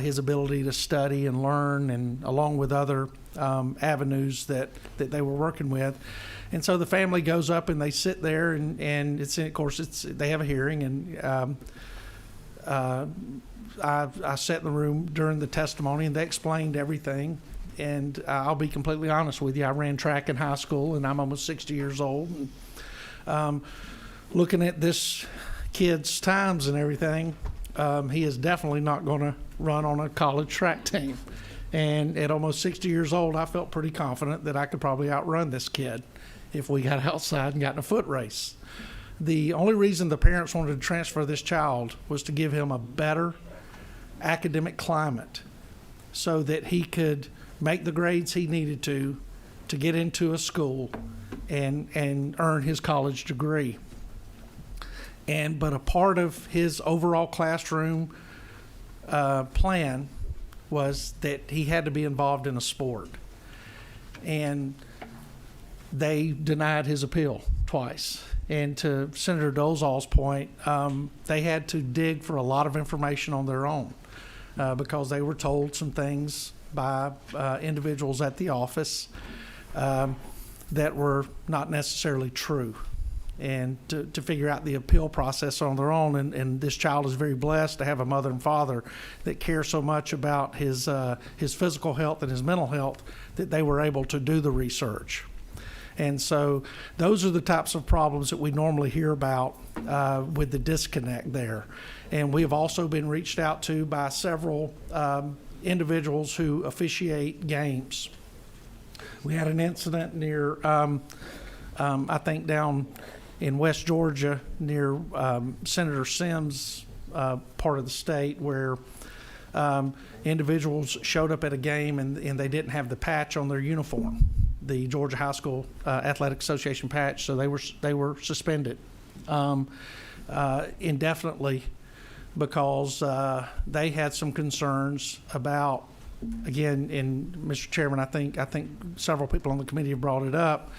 his ability to study and learn, and along with other avenues that they were working with. And so the family goes up and they sit there, and it's, of course, they have a hearing, and I sat in the room during the testimony, and they explained everything. And I'll be completely honest with you, I ran track in high school, and I'm almost 60 years old. And, looking at this kid's times and everything, he is definitely not going to run on a college track team. And at almost 60 years old, I felt pretty confident that I could probably outrun this kid if we got outside and got in a foot race. The only reason the parents wanted to transfer this child was to give him a better academic climate so that he could make the grades he needed to get into a school and earn his college degree. But a part of his overall classroom plan was that he had to be involved in a sport. And they denied his appeal twice. And to Senator Dolezal's point, they had to dig for a lot of information on their own because they were told some things by individuals at the office that were not necessarily true, and to figure out the appeal process on their own. And this child is very blessed to have a mother and father that care so much about his physical health and his mental health that they were able to do the research. And so those are the types of problems that we normally hear about with the disconnect there. And we have also been reached out to by several individuals who officiate games. We had an incident near, I think down in West Georgia near Senator Sims' part of the state, where individuals showed up at a game and they didn't have the patch on their uniform, the Georgia High School Athletic Association patch, so they were suspended indefinitely because they had some concerns about, again, and Mr. Chairman, I think several people on the committee have brought it up.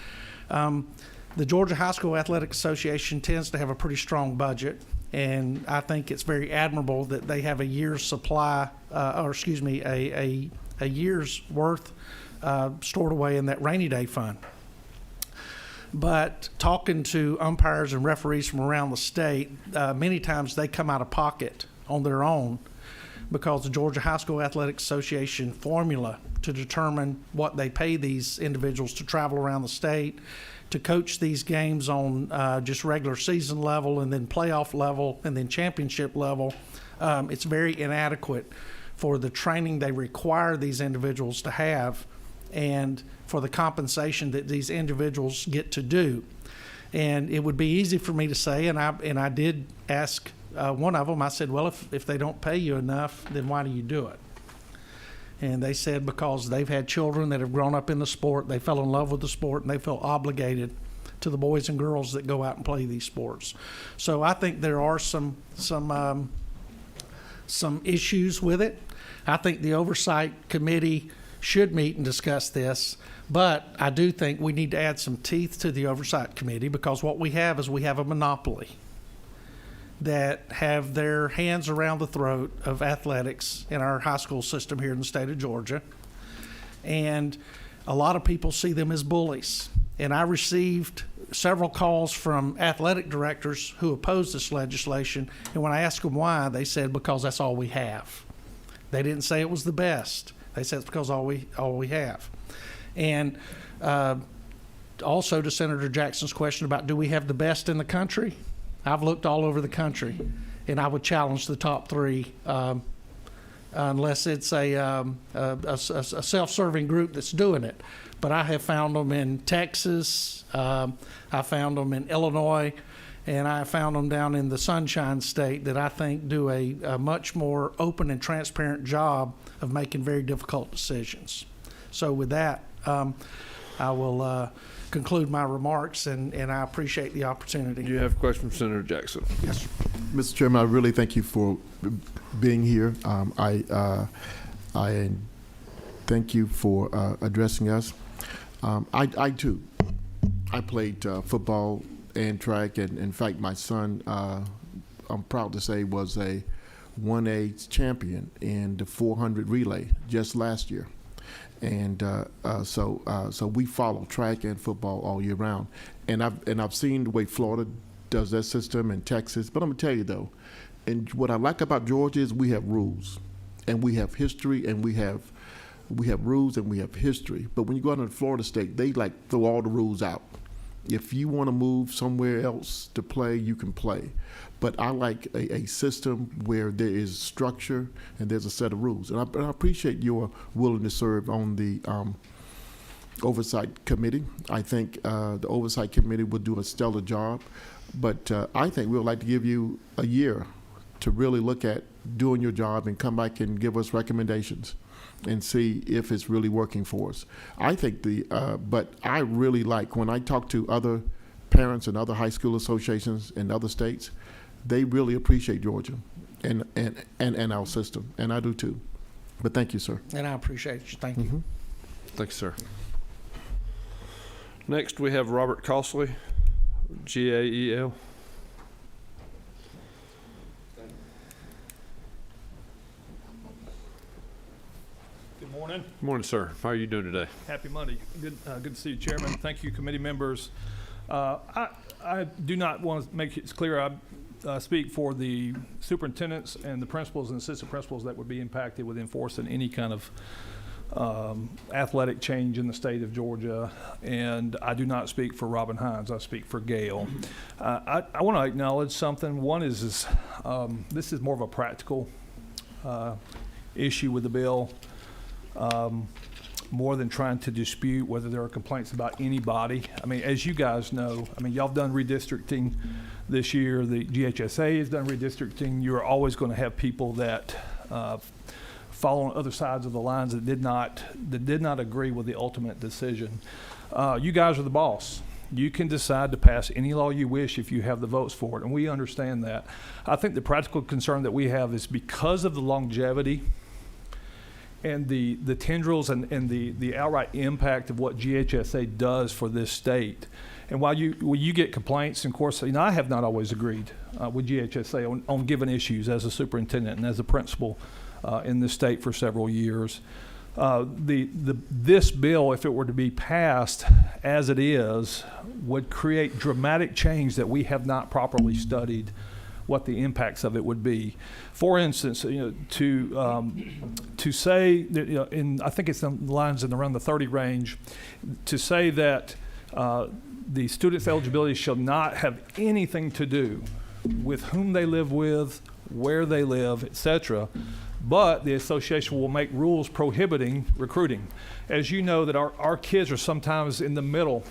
The Georgia High School Athletic Association tends to have a pretty strong budget, and I think it's very admirable that they have a year's supply, a year's worth stored away in that rainy day fund. But talking to umpires and referees from around the state, many times they come out of pocket on their own because the Georgia High School Athletic Association formula to determine what they pay these individuals to travel around the state, to coach these games on just regular season level and then playoff level and then championship level, it's very inadequate for the training they require these individuals to have and for the compensation that these individuals get to do. And it would be easy for me to say, and I did ask one of them, I said, well, if they don't pay you enough, then why do you do it? And they said because they've had children that have grown up in the sport, they fell in love with the sport, and they feel obligated to the boys and girls that go out and play these sports. So I think there are some issues with it. I think the Oversight Committee should meet and discuss this, but I do think we need to add some teeth to the Oversight Committee, because what we have is a monopoly that have their hands around the throat of athletics in our high school system here in the state of Georgia. And a lot of people see them as bullies. And I received several calls from athletic directors who opposed this legislation. And when I asked them why, they said, because that's all we have. They didn't say it was the best. They said it's because all we have. And also to Senator Jackson's question about, do we have the best in the country? I've looked all over the country, and I would challenge the top three, unless it's a self-serving group that's doing it. But I have found them in Texas, I found them in Illinois, and I found them down in the Sunshine State that I think do a much more open and transparent job of making very difficult decisions. So with that, I will conclude my remarks, and I appreciate the opportunity. Do you have a question from Senator Jackson? Yes, sir. Mr. Chairman, I really thank you for being here. I thank you for addressing us. I too, I played football and track, and in fact, my son, I'm proud to say, was a 1A champion in the 400 relay just last year. And so we follow track and football all year round. And I've seen the way Florida does that system, and Texas. But I'm gonna tell you though, and what I like about Georgia is we have rules, and we have history, and we have rules, and we have history. But when you go out into Florida State, they like throw all the rules out. If you want to move somewhere else to play, you can play. But I like a system where there is structure and there's a set of rules. And I appreciate your willingness to serve on the Oversight Committee. I think the Oversight Committee will do a stellar job. But I think we would like to give you a year to really look at doing your job and come back and give us recommendations and see if it's really working for us. I think but I really like, when I talk to other parents and other high school associations in other states, they really appreciate Georgia and our system, and I do too. But thank you, sir. And I appreciate you. Thank you. Thanks, sir. Next, we have Robert Costley, GAEL. Good morning. morning. Good morning, sir. How are you doing today? Happy Monday. Good to see you, Chairman. Thank you, committee members. I do not want to make it clear I speak for the superintendents and the principals and assistant principals that would be impacted with enforcing any kind of athletic change in the state of Georgia, and I do not speak for Robin Hines. I speak for Gail. I want to acknowledge something. One is this is more of a practical issue with the bill, more than trying to dispute whether there are complaints about anybody. I mean, as you guys know, I mean, y'all have done redistricting this year. The GHSA has done redistricting. You're always going to have people that fall on other sides of the lines that did not agree with the ultimate decision. You guys are the boss. You can decide to pass any law you wish if you have the votes for it, and we understand that. I think the practical concern that we have is because of the longevity and the tendrils and the outright impact of what GHSA does for this state. And while you get complaints, and of course, I have not always agreed with GHSA on given issues as a superintendent and as a principal in this state for several years. This bill, if it were to be passed as it is, would create dramatic change that we have not properly studied what the impacts of it would be. For instance, to say that, I think it's in lines in around the 30 range, to say that the student's eligibility shall not have anything to do with whom they live with, where they live, etc., but the association will make rules prohibiting recruiting. As you know, that our kids are sometimes in the middle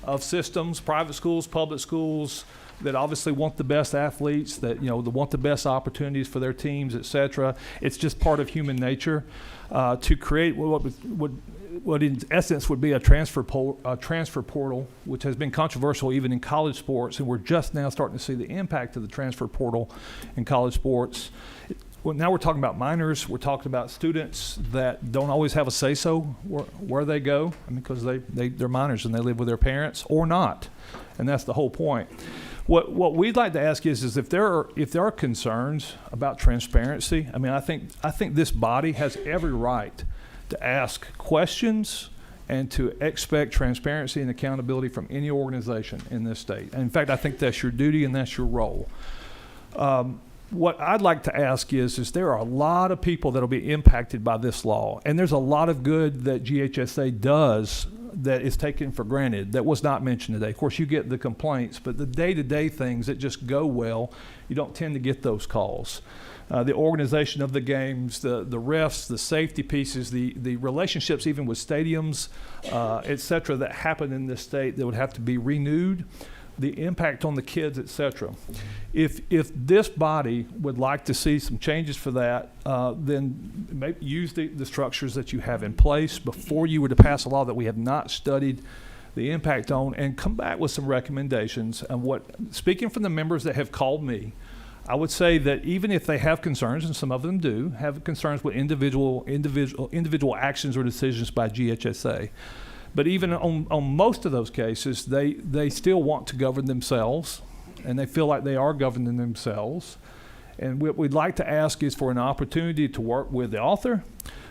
of systems, private schools, public schools, that obviously want the best athletes, that that want the best opportunities for their teams, etc. It's just part of human nature to create what in essence would be a transfer portal, which has been controversial even in college sports, and we're just now starting to see the impact of the transfer portal in college sports. Well, now we're talking about minors. We're talking about students that don't always have a say-so where they go, because they're minors and they live with their parents or not, and that's the whole point. What we'd like to ask is if there are concerns about transparency. I mean, I think this body has every right to ask questions and to expect transparency and accountability from any organization in this state. And in fact, I think that's your duty and that's your role. What I'd like to ask is there are a lot of people that will be impacted by this law, and there's a lot of good that GHSA does that is taken for granted that was not mentioned today. Of course, you get the complaints, but the day-to-day things that just go well, you don't tend to get those calls. The organization of the games, the refs, the safety pieces, the relationships even with stadiums, et cetera, that happen in this state that would have to be renewed, the impact on the kids, et cetera. If this body would like to see some changes for that, then maybe use the structures that you have in place before you were to pass a law that we have not studied the impact on, and come back with some recommendations. And speaking from the members that have called me, I would say that even if they have concerns, and some of them do have concerns with individual actions or decisions by GHSA, but even on most of those cases, they still want to govern themselves, and they feel like they are governing themselves. And what we'd like to ask is for an opportunity to work with the author,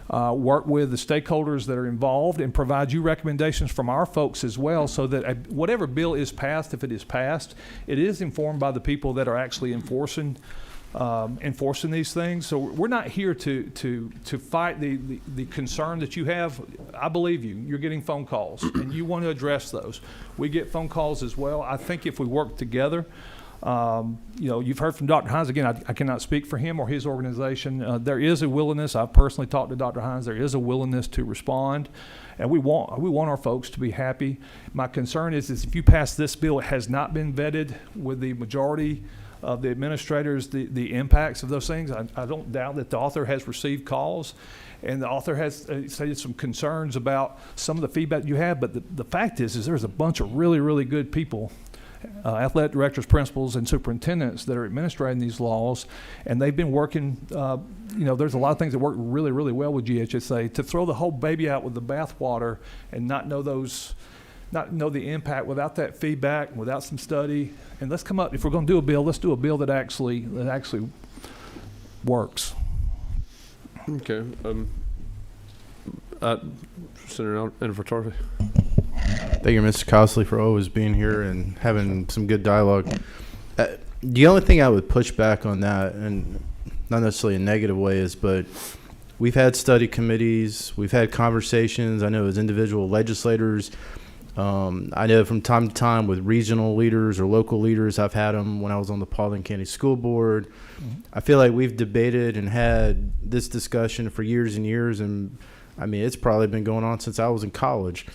work with the stakeholders that are involved, and provide you recommendations from our folks as well, so that whatever bill is passed, if it is passed, it is informed by the people that are actually enforcing these things. So we're not here to fight the concern that you have. I believe you. You're getting phone calls, and you want to address those. We get phone calls as well. I think if we work together, you've heard from Dr. Hines. Again, I cannot speak for him or his organization. There is a willingness. I've personally talked to Dr. Hines. There is a willingness to respond, and we want our folks to be happy. My concern is if you pass this bill, it has not been vetted with the majority of the administrators, the impacts of those things. I don't doubt that the author has received calls, and the author has stated some concerns about some of the feedback you have. But the fact is there's a bunch of really, really good people, athletic directors, principals, and superintendents that are administrating these laws, and they've been working. There's a lot of things that work really, really well with GHSA. To throw the whole baby out with the bathwater and not know the impact without that feedback, without some study. And let's come up, if we're going to do a bill, let's do a bill that actually works. Okay. Senator Invertardi. Thank you, Mr. Costley, for always being here and having some good dialogue. The only thing I would push back on that, and not necessarily a negative way, is but we've had study committees, we've had conversations. I know as individual legislators, I know from time to time with regional leaders or local leaders, I've had them when I was on the Paulding County School Board. I feel like we've debated and had this discussion for years and years, and I mean, it's probably been going on since I was in college.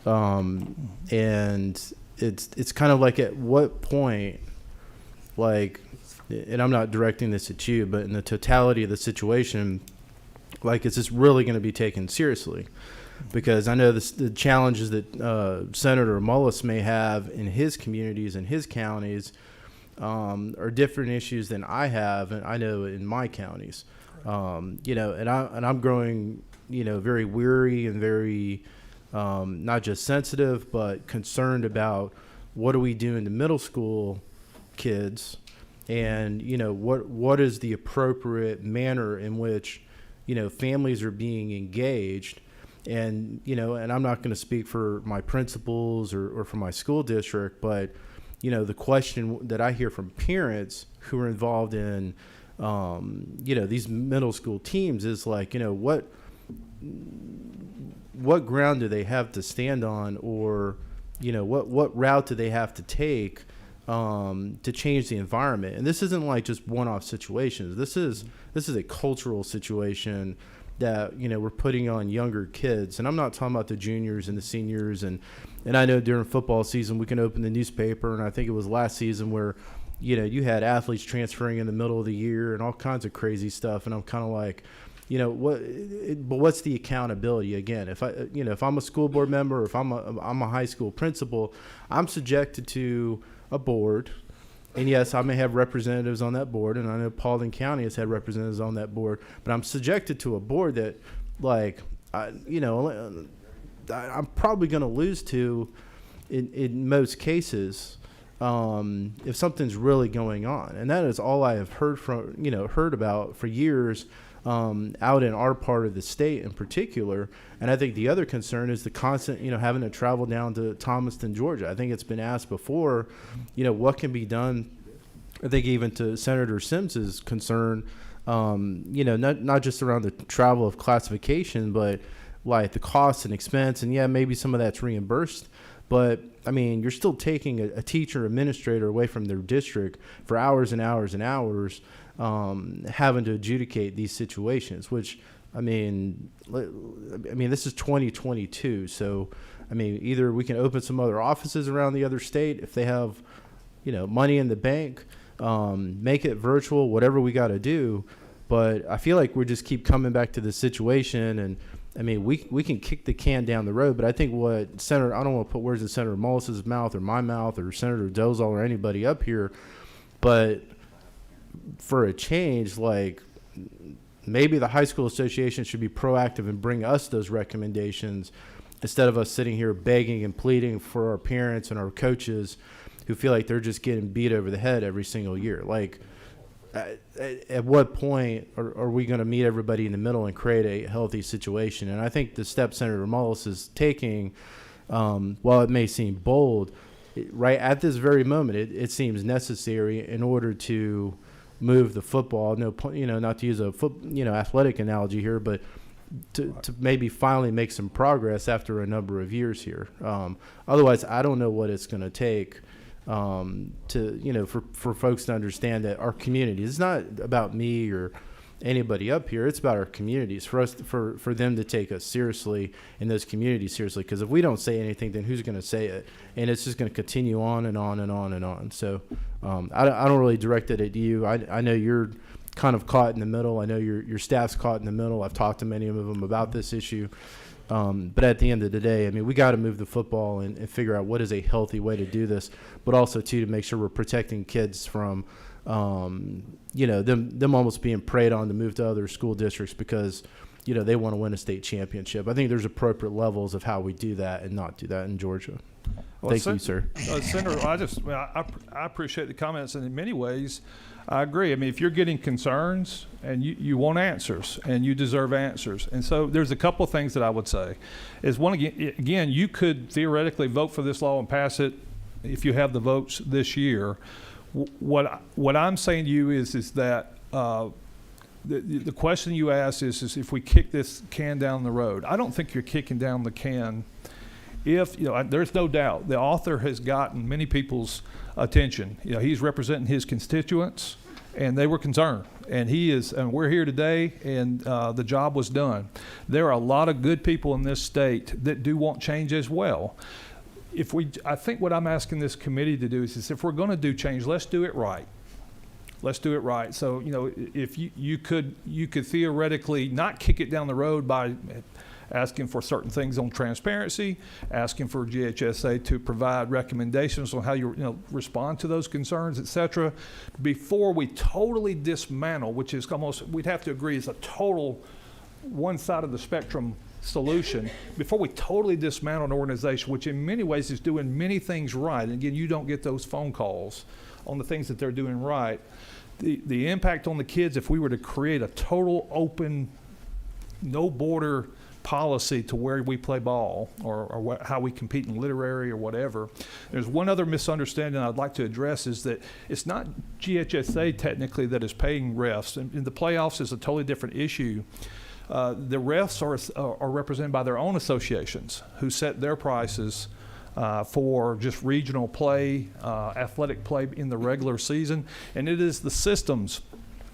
And it's kind of like, at what point, like, and I'm not directing this at you, but in the totality of the situation, like, is this really going to be taken seriously? Because I know the challenges that Senator Mullis may have in his communities and his counties are different issues than I have, and I know in my counties. You know, and I'm growing, you know, very weary and very not just sensitive, but concerned about what do we do in the middle school kids, and you know, what is the appropriate manner in which, you know, families are being engaged. And, you know, and I'm not going to speak for my principals or for my school district, but, you know, the question that I hear from parents who are involved in, you know, these middle school teams is like, you know, what ground do they have to stand on, or, you know, what route do they have to take to change the environment? And this isn't like just one-off situations. This is a cultural situation that, you know, we're putting on younger kids. And I'm not talking about the juniors and the seniors. And I know during football season, we can open the newspaper, and I think it was last season where, you know, you had athletes transferring in the middle of the year and all kinds of crazy stuff. And I'm kind of like, you know, but what's the accountability? Again, if I'm a school board member, or if I'm a high school principal, I'm subjected to a board. And yes, I may have representatives on that board, and I know Paulding County has had representatives on that board, but I'm subjected to a board that, like, I'm probably going to lose to in most cases if something's really going on. And that is all I have heard about for years out in our part of the state in particular. And I think the other concern is the constant, you know, having to travel down to Thomaston, Georgia. I think it's been asked before, you know, what can be done. I think even to Senator Sims's concern, you know, not just around the travel of classification, but like the cost and expense. And yeah, maybe some of that's reimbursed. But I mean, you're still taking a teacher, administrator away from their district for hours and hours and hours, having to adjudicate these situations, which, I mean, this is 2022. So, I mean, either we can open some other offices around the other state if they have, you know, money in the bank, make it virtual, whatever we got to do. But I feel like we just keep coming back to this situation. And I mean, we can kick the can down the road, but I think I don't want to put words in Senator Mullis's mouth or my mouth or Senator Dozal or anybody up here, but for a change, like, maybe the high school association should be proactive and bring us those recommendations instead of us sitting here begging and pleading for our parents and our coaches who feel like they're just getting beat over the head every single year. Like, at what point are we going to meet everybody in the middle and create a healthy situation? And I think the step Senator Mullis is taking, while it may seem bold, right at this very moment, it seems necessary in order to move the football. No, you know, not to use a athletic analogy here, but to maybe finally make some progress after a number of years here. Otherwise, I don't know what it's going to take to, you know, for folks to understand that our community, it's not about me or anybody up here, it's about our communities, for us, for them to take us seriously and those communities seriously. Because if we don't say anything, then who's going to say it? And it's just going to continue on and on and on and on. So I don't really direct it at you. I know you're kind of caught in the middle. I know your staff's caught in the middle. I've talked to many of them about this issue. But at the end of the day, I mean, we got to move the football and figure out what is a healthy way to do this, but also, too, to make sure we're protecting kids from, you know, them almost being preyed on to move to other school districts because they want to win a state championship. I think there's appropriate levels of how we do that and not do that in Georgia. Thank you, sir. Senator, I appreciate the comments, and in many ways, I agree. I mean, if you're getting concerns and you want answers and you deserve answers, and so there's a couple of things that I would say. Is one, again, you could theoretically vote for this law and pass it if you have the votes this year. What I'm saying to you is that the question you asked is if we kick this can down the road. I don't think you're kicking down the can. If there's no doubt the author has gotten many people's attention. He's representing his constituents, and they were concerned. And we're here today, and the job was done. There are a lot of good people in this state that do want change as well. I think what I'm asking this committee to do is if we're going to do change, let's do it right. Let's do it right. So if you could theoretically not kick it down the road by asking for certain things on transparency, asking for GHSA to provide recommendations on how you respond to those concerns, et cetera, before we totally dismantle, which is almost, we'd have to agree, is a total one side of the spectrum solution, before we totally dismantle an organization, which in many ways is doing many things right. And again, you don't get those phone calls on the things that they're doing right. The impact on the kids, if we were to create a total open, no border policy to where we play ball or how we compete in literary or whatever. There's one other misunderstanding I'd like to address is that it's not GHSA technically that is paying refs. And the playoffs is a totally different issue. The refs are represented by their own associations who set their prices for just regional play, athletic play in the regular season. And it is the systems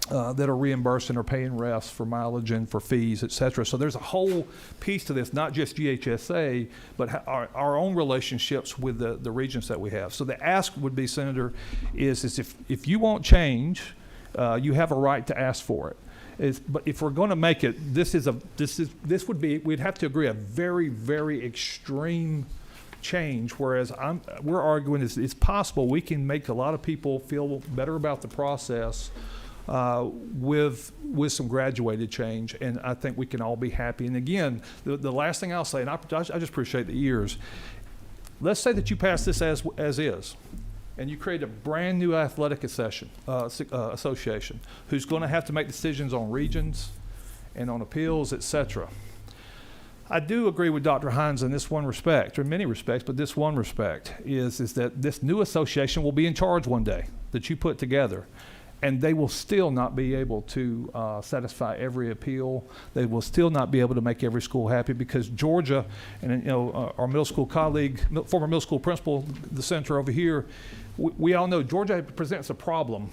that are reimbursing or paying refs for mileage and for fees, et cetera. So there's a whole piece to this, not just GHSA, but our own relationships with the regions that we have. So the ask would be, Senator, is if you want change, you have a right to ask for it. But if we're going to make it, this would be, we'd have to agree, a very, very extreme change, whereas we're arguing it's possible we can make a lot of people feel better about the process with some graduated change, and I think we can all be happy. And again, the last thing I'll say, and I just appreciate the ears, let's say that you pass this as is, and you create a brand new athletic association who's going to have to make decisions on regions and on appeals, et cetera. I do agree with Dr. Hines in this one respect, or in many respects, but this one respect is that this new association will be in charge one day that you put together. And they will still not be able to satisfy every appeal. They will still not be able to make every school happy because Georgia, and our middle school colleague, former middle school principal, the senator over here, we all know Georgia presents a problem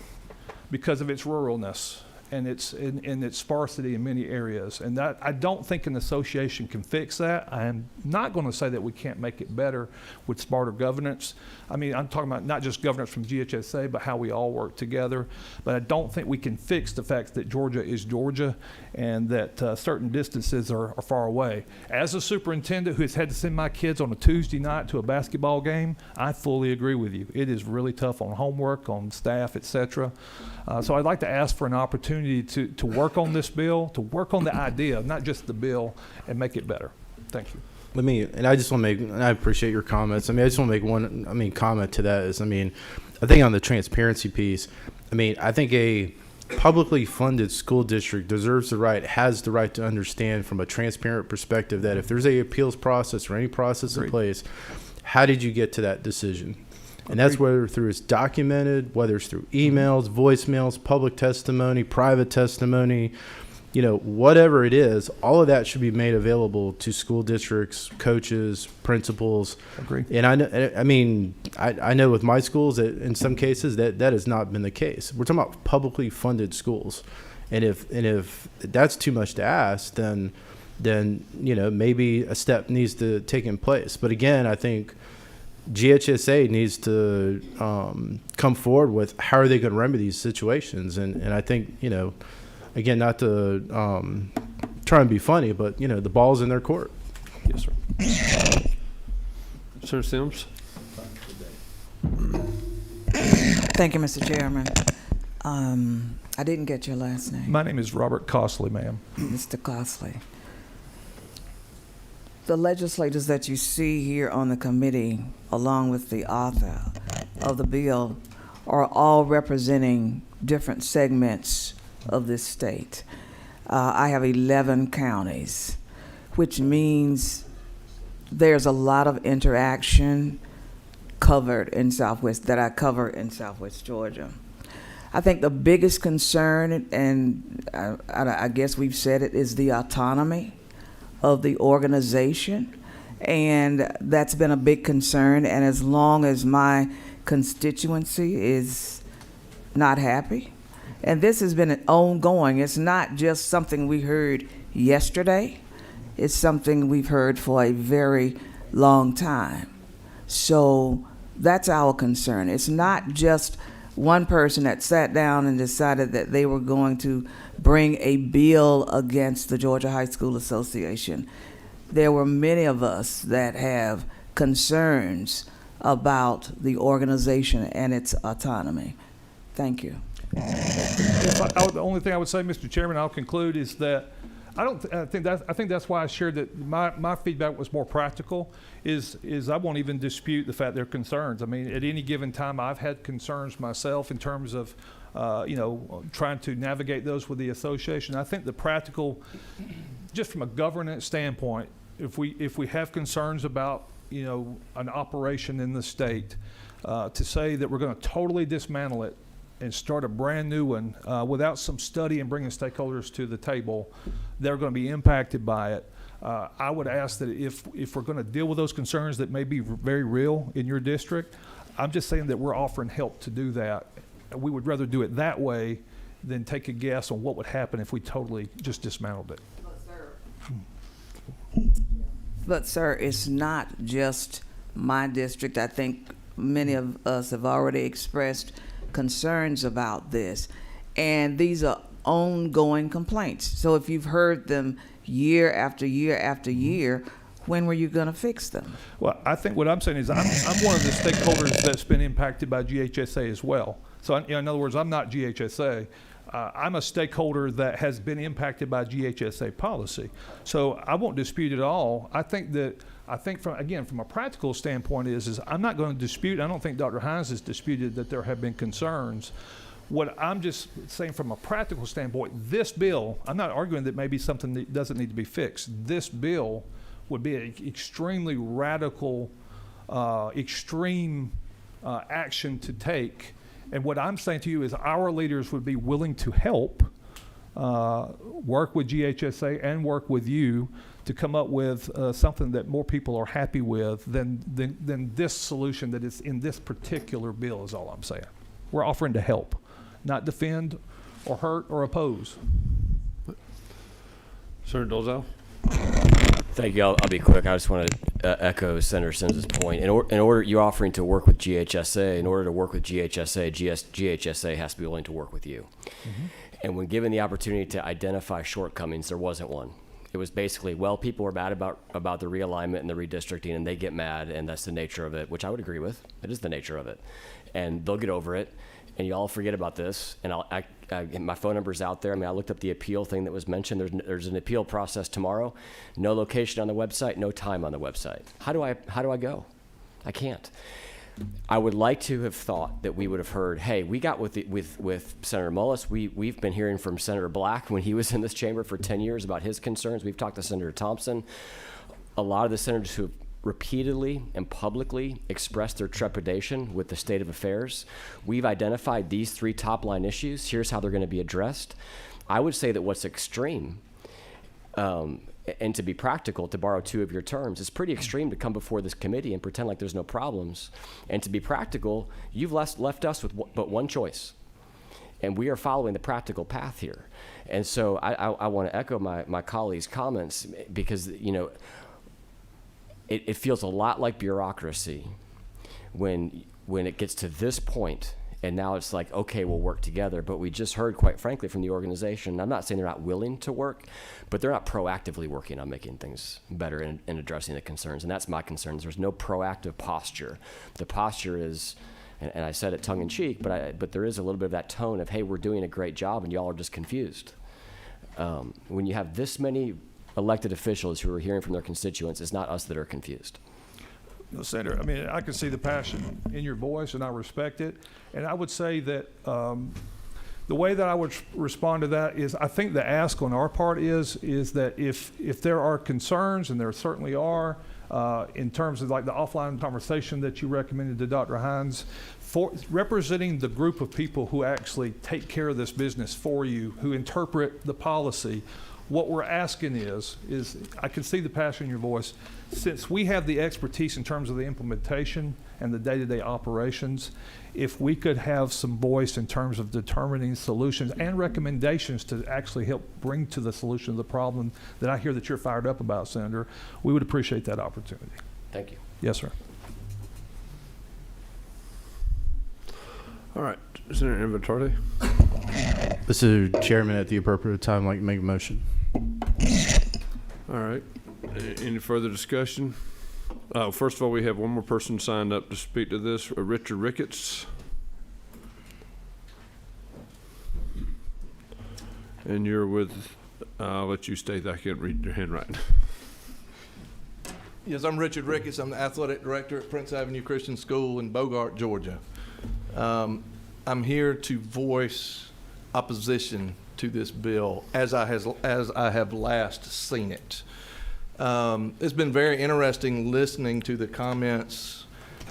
because of its ruralness and its sparsity in many areas. And that, I don't think an association can fix that. I'm not going to say that we can't make it better with smarter governance. I mean, I'm talking about not just governance from GHSA, but how we all work together. But I don't think we can fix the fact that Georgia is Georgia and that certain distances are far away. As a superintendent who has had to send my kids on a Tuesday night to a basketball game, I fully agree with you. It is really tough on homework, on staff, et cetera. So I'd like to ask for an opportunity to work on this bill, to work on the idea, not just the bill, and make it better. Thank you. And I just want to make, and I appreciate your comments. I mean, I just want to make one, comment to that is, I think on the transparency piece, I think a publicly funded school district has the right to understand from a transparent perspective that if there's a appeals process or any process in place, how did you get to that decision? And that's whether through it's documented, whether it's through emails, voicemails, public testimony, private testimony, whatever it is, all of that should be made available to school districts, coaches, principals. Agree. And I know with my schools that in some cases that has not been the case. We're talking about publicly funded schools. And if that's too much to ask, then maybe a step needs to take in place. But again, I think GHSA needs to come forward with how are they going to remedy these situations. And I think, again, not to try and be funny, but, the ball's in their court. Yes, sir. Senator Sims. Thank you, Mr. Chairman. I didn't get your last name. My name is Robert Costley, ma'am. Mr. Costley. The legislators that you see here on the committee, along with the author of the bill, are all representing different segments of this state. I have 11 counties, which means there's a lot of interaction covered in Southwest, that I cover in Southwest Georgia. I think the biggest concern, and I guess we've said it, is the autonomy of the organization. And that's been a big concern. And as long as my constituency is not happy, and this has been ongoing, it's not just something we heard yesterday, it's something we've heard for a very long time. So that's our concern. It's not just one person that sat down and decided that they were going to bring a bill against the Georgia High School Association. There were many of us that have concerns about the organization and its autonomy. Thank you. The only thing I would say, Mr. Chairman, I'll conclude, is that I think that's why I shared that my feedback was more practical. Is I won't even dispute the fact there are concerns. I mean, at any given time, I've had concerns myself in terms of trying to navigate those with the association. I think the practical, just from a governance standpoint, if we have concerns about an operation in the state, to say that we're going to totally dismantle it and start a brand new one without some study and bringing stakeholders to the table, they're going to be impacted by it. I would ask that if we're going to deal with those concerns that may be very real in your district, I'm just saying that we're offering help to do that. We would rather do it that way than take a guess on what would happen if we totally just dismantled it. But sir, it's not just my district. I think many of us have already expressed concerns about this, and these are ongoing complaints. So if you've heard them year after year after year, when were you going to fix them? Well, I think what I'm saying is I'm one of the stakeholders that's been impacted by GHSA as well. So in other words, I'm not GHSA. I'm a stakeholder that has been impacted by GHSA policy. So I won't dispute it all. I think from a practical standpoint is I'm not going to dispute, I don't think Dr. Hines has disputed that there have been concerns. What I'm just saying from a practical standpoint, this bill, I'm not arguing that maybe something that doesn't need to be fixed. This bill would be an extremely radical, extreme action to take. And what I'm saying to you is our leaders would be willing to help work with GHSA and work with you to come up with something that more people are happy with than this solution that is in this particular bill, is all I'm saying. We're offering to help, not defend or hurt or oppose. Senator Dolezal. Thank you. I'll be quick. I just want to echo Senator Sims's point. In order, you're offering to work with GHSA. In order to work with GHSA, GHSA has to be willing to work with you. Mm-hmm. And when given the opportunity to identify shortcomings, there wasn't one. It was basically, well, people are mad about the realignment and the redistricting, and they get mad, and that's the nature of it, which I would agree with. It is the nature of it. And they'll get over it, and you all forget about this. And my phone number's out there. I mean, I looked up the appeal thing that was mentioned. There's an appeal process tomorrow. No location on the website, no time on the website. How do I go? I can't. I would like to have thought that we would have heard, hey, we got with Senator Mullis. We've been hearing from Senator Black when he was in this chamber for 10 years about his concerns. We've talked to Senator Thompson. A lot of the senators who have repeatedly and publicly expressed their trepidation with the state of affairs. We've identified these 3 top-line issues. Here's how they're going to be addressed. I would say that what's extreme, and to be practical, to borrow 2 of your terms, it's pretty extreme to come before this committee and pretend like there's no problems. And to be practical, you've left us with but one choice. And we are following the practical path here. And so I want to echo my colleagues' comments because, it feels a lot like bureaucracy when it gets to this point, and now it's like, okay, we'll work together. But we just heard, quite frankly, from the organization, I'm not saying they're not willing to work, but they're not proactively working on making things better and addressing the concerns. And that's my concerns. There's no proactive posture. The posture is, and I said it tongue in cheek, but there is a little bit of that tone of, hey, we're doing a great job and y'all are just confused. When you have this many elected officials who are hearing from their constituents, it's not us that are confused. No, Senator, I mean, I can see the passion in your voice, and I respect it. And I would say that the way that I would respond to that is, I think the ask on our part is that if there are concerns, and there certainly are, in terms of like the offline conversation that you recommended to Dr. Hines, for representing the group of people who actually take care of this business for you, who interpret the policy, what we're asking is I can see the passion in your voice. Since we have the expertise in terms of the implementation and the day-to-day operations, if we could have some voice in terms of determining solutions and recommendations to actually help bring to the solution of the problem that I hear that you're fired up about, Senator, we would appreciate that opportunity. Thank you. Yes, sir. All right, Senator Inventory. Mr. Chairman, at the appropriate time, I'd like to make a motion. All right. Any further discussion? First of all, we have one more person signed up to speak to this, Richard Ricketts. And you're with, I'll let you state that. I can't read your handwriting. Yes, I'm Richard Ricketts. I'm the athletic director at Prince Avenue Christian School in Bogart, Georgia. I'm here to voice opposition to this bill as I have last seen it. It's been very interesting listening to the comments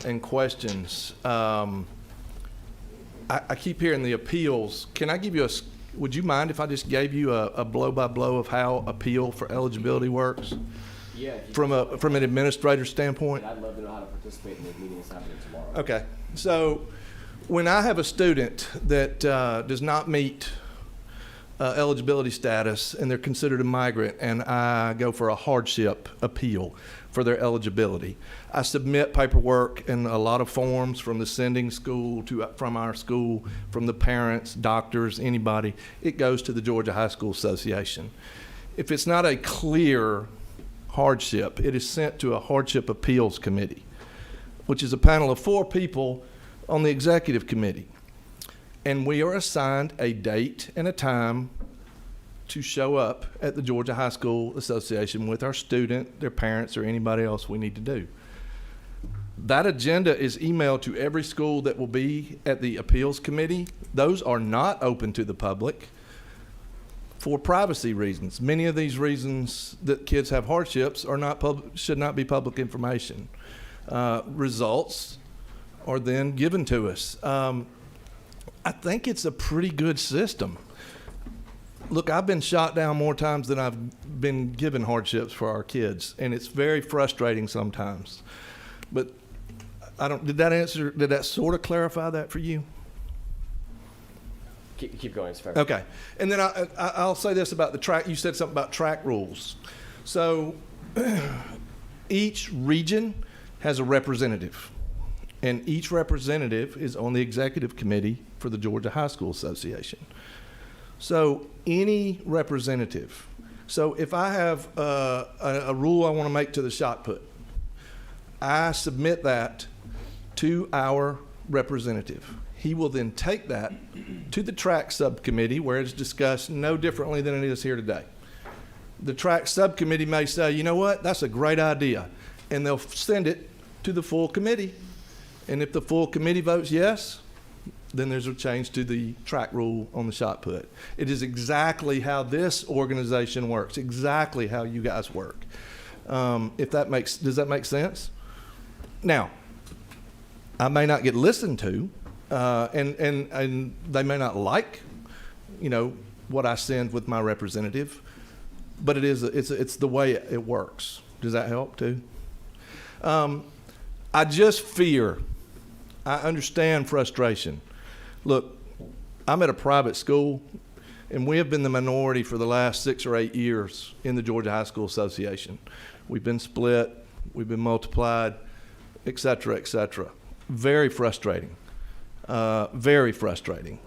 and questions. I keep hearing the appeals. Can I give you would you mind if I just gave you a blow-by-blow of how appeal for eligibility works? Yeah. From an administrator standpoint? I'd love to know how to participate in the meetings happening tomorrow. Okay. So when I have a student that does not meet eligibility status and they're considered a migrant, and I go for a hardship appeal for their eligibility, I submit paperwork and a lot of forms from the sending school from our school, from the parents, doctors, anybody. It goes to the Georgia High School Association. If it's not a clear hardship, it is sent to a hardship appeals committee, which is a panel of 4 people on the executive committee. And we are assigned a date and a time to show up at the Georgia High School Association with our student, their parents, or anybody else we need to do. That agenda is emailed to every school that will be at the appeals committee. Those are not open to the public for privacy reasons. Many of these reasons that kids have hardships are not should not be public information. Results are then given to us. I think it's a pretty good system. Look, I've been shot down more times than I've been given hardships for our kids, and it's very frustrating sometimes. But did that sort of clarify that for you? Keep going, it's fair. Okay. And then I'll say this about the track. You said something about track rules. So each region has a representative, and each representative is on the executive committee for the Georgia High School Association. So any representative. So if I have a rule I want to make to the shot put, I submit that to our representative. He will then take that to the track subcommittee where it's discussed no differently than it is here today. The track subcommittee may say, you know what, that's a great idea. And they'll send it to the full committee. And if the full committee votes yes, then there's a change to the track rule on the shot put. It is exactly how this organization works, exactly how you guys work. Does that make sense? Now, I may not get listened to, and they may not like, what I send with my representative, but it's the way it works. Does that help too? I just fear. I understand frustration. Look, I'm at a private school, and we have been the minority for the last 6 or 8 years in the Georgia High School Association. We've been split, we've been multiplied, et cetera, et cetera. Very frustrating, very frustrating.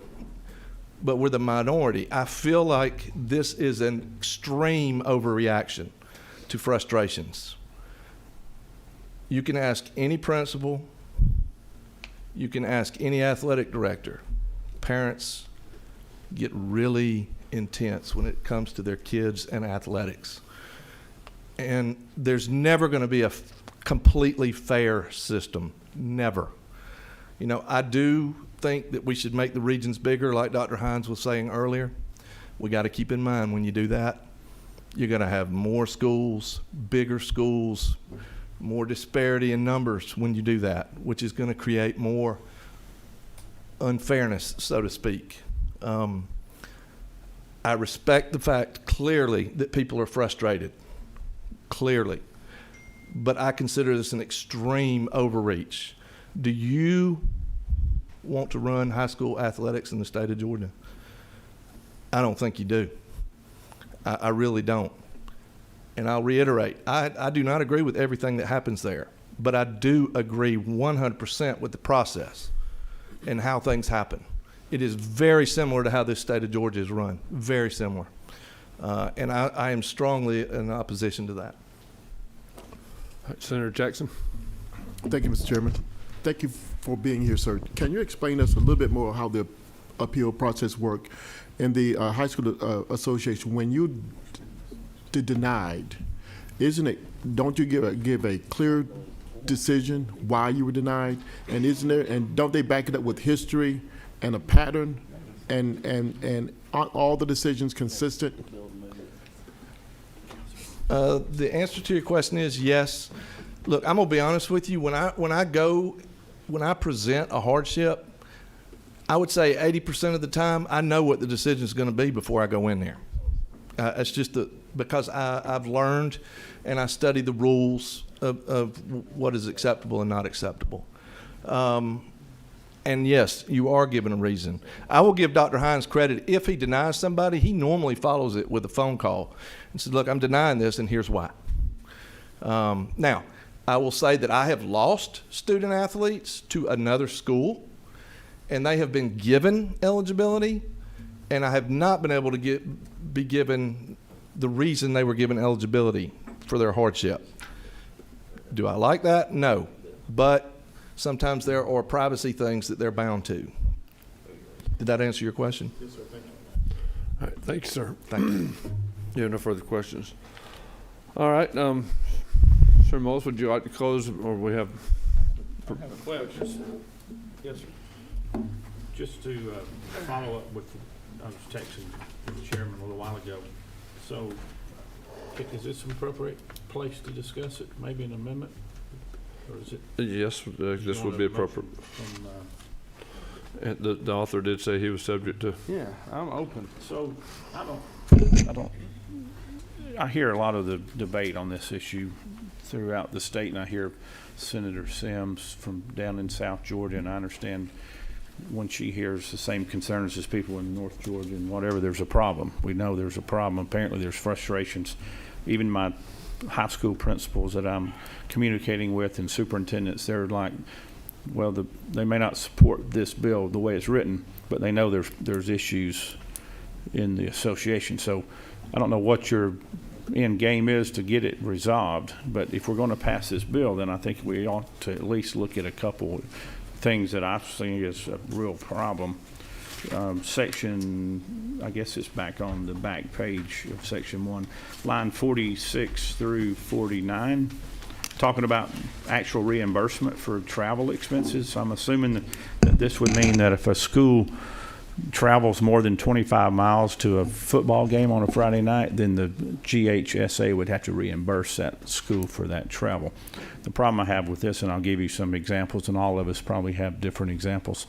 But we're the minority. I feel like this is an extreme overreaction to frustrations. You can ask any principal, You can ask any athletic director. Parents get really intense when it comes to their kids and athletics. And there's never going to be a completely fair system. Never. You know, I do think that we should make the regions bigger, like Dr. Hines was saying earlier. We got to keep in mind when you do that, you're going to have more schools, bigger schools, more disparity in numbers when you do that, which is going to create more unfairness, so to speak. I respect the fact clearly that people are frustrated, clearly, but I consider this an extreme overreach. Do you want to run high school athletics in the state of Georgia? I don't think you do. I really don't. And I'll reiterate, I do not agree with everything that happens there, but I do agree 100% with the process and how things happen. It is very similar to how this state of Georgia is run, very similar. And I am strongly in opposition to that. Senator Jackson. Thank you, Mr. Chairman. Thank you for being here, sir. Can you explain us a little bit more how the appeal process works in the high school association? When you denied, don't you give a clear decision why you were denied? And don't they back it up with history and a pattern? And aren't all the decisions consistent? The answer to your question is yes. Look, I'm gonna be honest with you. When I present a hardship, I would say 80% of the time I know what the decision is going to be before I go in there. It's just because I've learned and I study the rules of what is acceptable and not acceptable. And yes, you are given a reason. I will give Dr. Hines credit. If he denies somebody, he normally follows it with a phone call and says, look, I'm denying this and here's why. Now, I will say that I have lost student athletes to another school and they have been given eligibility, and I have not been able to be given the reason they were given eligibility for their hardship. Do I like that? No. But sometimes there are privacy things that they're bound to. Did that answer your question? Yes, sir. Thank you. All right, thank you, sir. Thank you. You have no further questions? All right, Sir Moles, would you like to close, or we have? I have a question. Yes, sir. Just to follow up with, I was texting the chairman a little while ago. So, is this an appropriate place to discuss it? Maybe an amendment, or is it? Yes, this would be appropriate. And the author did say he was subject to. Yeah, I'm open. So I hear a lot of the debate on this issue throughout the state, and I hear Senator Sims from down in South Georgia, and I understand when she hears the same concerns as people in North Georgia and whatever, there's a problem. We know there's a problem. Apparently there's frustrations. Even my high school principals that I'm communicating with and superintendents, they're like, well, they may not support this bill the way it's written, but they know there's issues in the association. So I don't know what your end game is to get it resolved, but if we're going to pass this bill, then I think we ought to at least look at a couple things that I see as a real problem. Section, I guess it's back on the back page of section 1, line 46 through 49, talking about actual reimbursement for travel expenses. So I'm assuming that this would mean that if a school travels more than 25 miles to a football game on a Friday night, then the GHSA would have to reimburse that school for that travel. The problem I have with this, and I'll give you some examples, and all of us probably have different examples.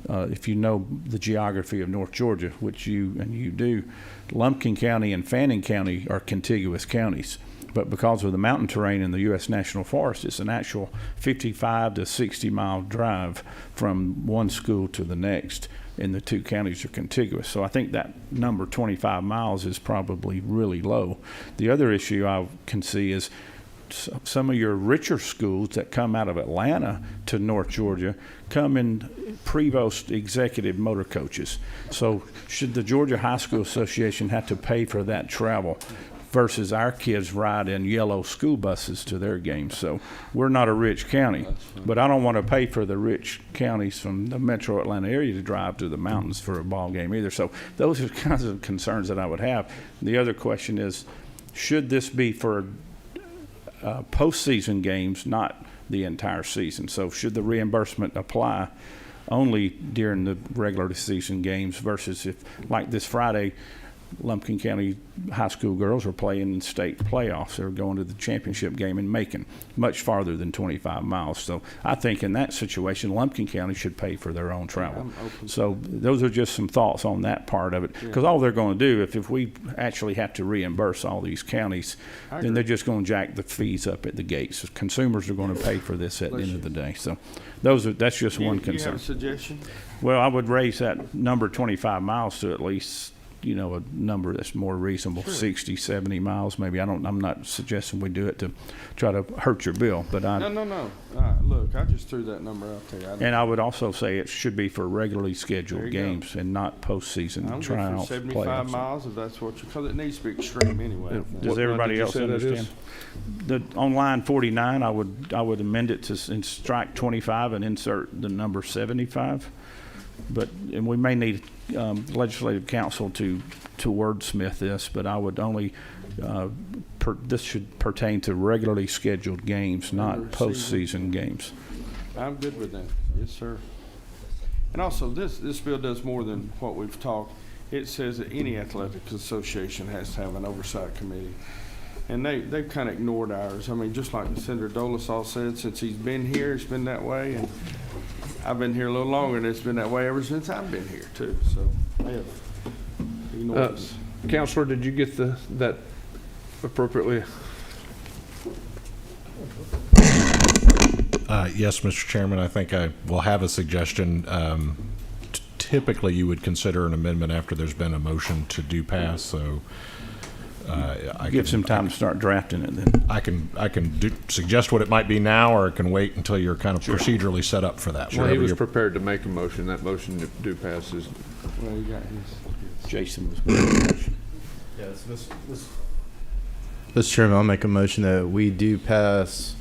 If you know the geography of North Georgia, which you do, Lumpkin County and Fannin County are contiguous counties. But because of the mountain terrain in the U.S. National Forest, it's an actual 55 to 60 mile drive from one school to the next, and the two counties are contiguous. So I think that number 25 miles is probably really low. The other issue I can see is some of your richer schools that come out of Atlanta to North Georgia come in Prevost executive motor coaches. So should the Georgia High School Association have to pay for that travel versus our kids ride in yellow school buses to their games. So we're not a rich county, but I don't want to pay for the rich counties from the metro Atlanta area to drive to the mountains for a ball game either. So those are kinds of concerns that I would have. The other question is, should this be for postseason games, not the entire season? So should the reimbursement apply only during the regular season games versus if, like this Friday, Lumpkin County high school girls are playing in state playoffs. They're going to the championship game in Macon, much farther than 25 miles. So I think in that situation, Lumpkin County should pay for their own travel. So those are just some thoughts on that part of it. Because all they're going to do, if we actually have to reimburse all these counties, then they're just going to jack the fees up at the gates. Consumers are going to pay for this at the end of the day. So that's just one concern. You have a suggestion? Well, I would raise that number 25 miles to at least, you know, a number that's more reasonable, 60, 70 miles maybe. I'm not suggesting we do it to try to hurt your bill, but No. Look, I just threw that number out there. And I would also say it should be for regularly scheduled games and not postseason I'm tryouts. good for 75 miles if that's what because it needs to be extreme anyway. Does everybody else understand? On line 49, I would amend it to strike 25 and insert the number 75. And we may need legislative counsel to wordsmith this, but I would only this should pertain to regularly scheduled games, not postseason games. I'm good with that. Yes, sir. And also, this bill does more than what we've talked. It says that any athletic association has to have an oversight committee. And they've kind of ignored ours. I mean, just like Senator Dolasall said, since he's been here, it's been that way. And I've been here a little longer, and it's been that way ever since I've been here, too. So they have ignored us. Counselor, did you get that appropriately? Yes, Mr. Chairman, I think I will have a suggestion. Typically, you would consider an amendment after there's been a motion to do pass, so I give some time to start drafting it then. I can suggest what it might be now, or I can wait until you're kind of procedurally set up for that. Well, he was prepared to make a motion. That motion to do pass is. Well, you got his. Jason was making a motion. Yes, Mr. Chairman, I'll make a motion that we do pass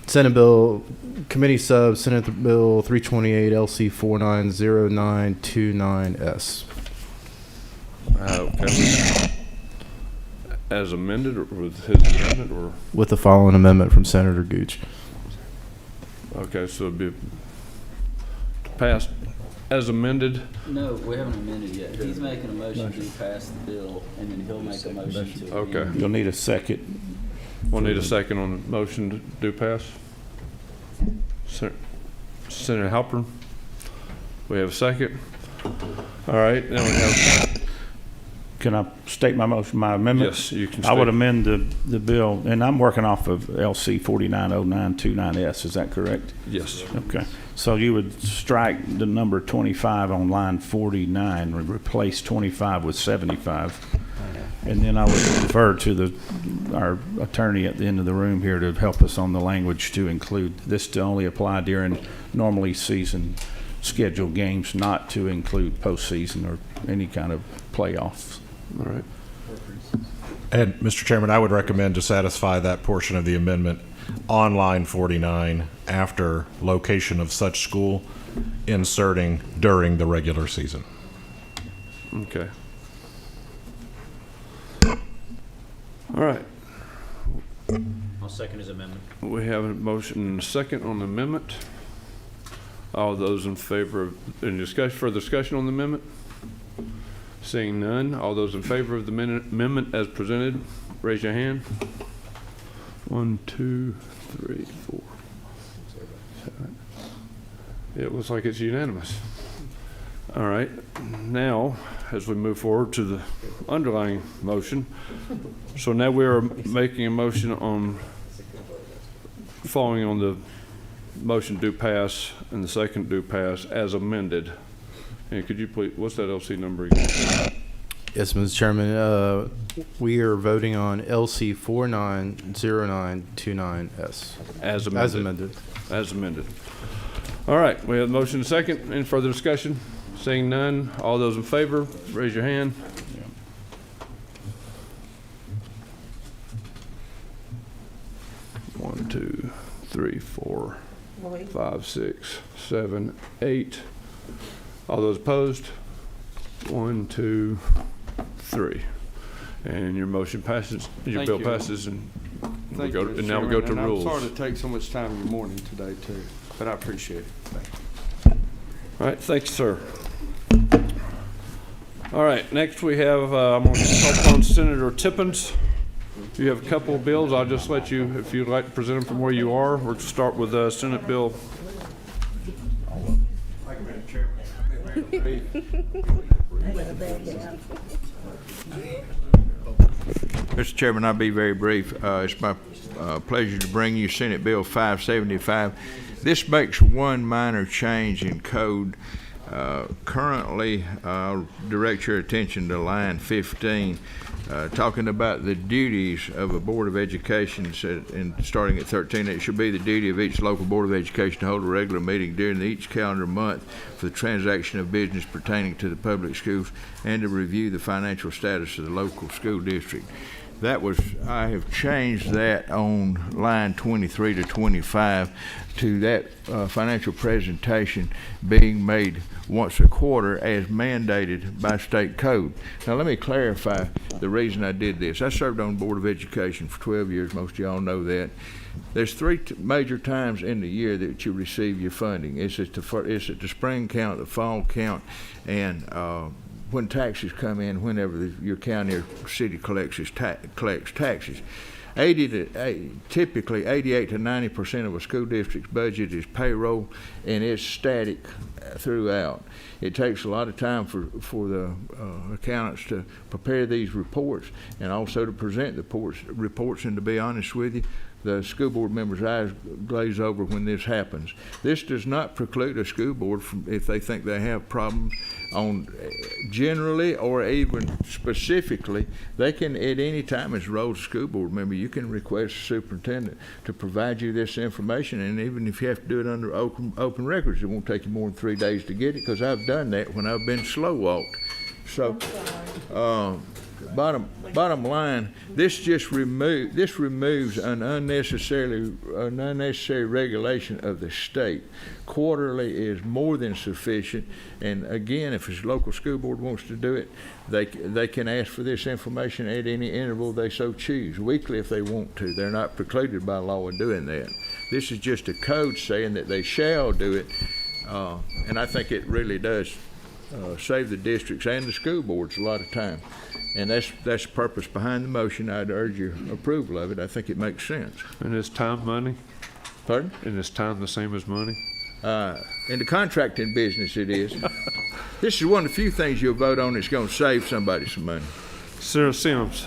Senate Bill Committee Sub Senate Bill 328 LC 490929S. Okay. As amended, or with his amendment, or with the following amendment from Senator Gooch. Okay, so it'd be passed as amended. No, we haven't amended yet. He's making a motion to pass the bill, and then he'll make a motion to amend. Okay. You'll need a second. We'll need a second on the motion to do pass. Senator Halpern. We have a second. All right. Then we have. Can I state my motion, my amendment? Yes, you can. I would amend the bill, and I'm working off of LC 490929S. Is that correct? Yes. Okay. So you would strike the number 25 on line 49, replace 25 with 75, and then I would refer to our attorney at the end of the room here to help us on the language to include this to only apply during normally season scheduled games, not to include postseason or any kind of playoffs. All right. And Mr. Chairman, I would recommend to satisfy that portion of the amendment on line 49 after location of such school, inserting during the regular season. Okay. All right. I'll second his amendment. We have a motion and a second on the amendment. All those in favor of further discussion on the amendment? Seeing none, all those in favor of the amendment as presented, raise your hand. 1, 2, 3, 4, 7. It looks like it's unanimous. All right. Now, as we move forward to the underlying motion, so now we are making a motion on following on the motion do pass and the second do pass as amended. And could you please, what's that LC number again? Yes, Mr. Chairman. We are voting on LC 490929S. As amended. As amended. As amended. All right, we have a motion and a second. Any further discussion? Seeing none, all those in favor, raise your hand. 3, 4, 5, 6, 7, 8. All those opposed? 1, 2, 3. And your motion passes, your bill passes, and Thank you, Mr. now we go to Chairman, and rules. I'm sorry to take so much time in your morning today, too, but I appreciate it. All right, thank you, sir. All right, next we have, I'm going to call upon Senator Tippins. You have a couple of bills. I'll just let you, if you'd like to present them from where you are. We'll start with Senate Bill. Mr. Chairman, I'll be very brief. It's my pleasure to bring you Senate Bill 575. This makes one minor change in code. Currently, I'll direct your attention to line 15, talking about the duties of a Board of Education, and starting at 13, it should be the duty of each local Board of Education to hold a regular meeting during each calendar month for the transaction of business pertaining to the public schools and to review the financial status of the local school district. I have changed that on line 23 to 25 to that financial presentation being made once a quarter as mandated by state code. Now let me clarify the reason I did this. I served on the Board of Education for 12 years, most of y'all know that. There's three major times in the year that you receive your funding. It's at the spring count, the fall count, and when taxes come in, whenever your county or city collects taxes. Typically 88 to 90% of a school district's budget is payroll, and it's static throughout. It takes a lot of time for the accountants to prepare these reports and also to present the reports, and to be honest with you, the school board members' eyes glaze over when this happens. This does not preclude a school board from, if they think they have problems on generally or even specifically, they can at any time, as a role as a school board member, you can request the superintendent to provide you this information, and even if you have to do it under open records, it won't take you more than 3 days to get it, because I've done that when I've been slow walked. So bottom line, this removes an unnecessary regulation of the state. Quarterly is more than sufficient, and again, if a local school board wants to do it, they can ask for this information at any interval they so choose. Weekly if they want to. They're not precluded by law of doing that. This is just a code saying that they shall do it, and I think it really does save the districts and the school boards a lot of time. And that's the purpose behind the motion. I'd urge your approval of it. I think it makes sense. And is time money? Pardon? And is time the same as money? In the contracting business, it is. This is one of the few things you'll vote on that's going to save somebody some money. Sarah Sims.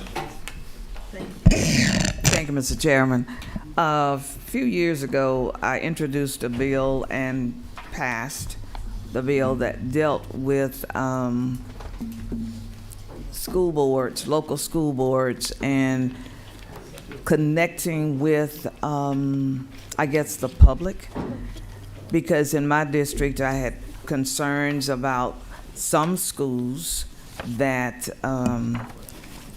Thank you, Mr. Chairman. A few years ago, I introduced a bill and passed the bill that dealt with school boards, local school boards, and connecting with, I guess, the public. Because in my district, I had concerns about some schools that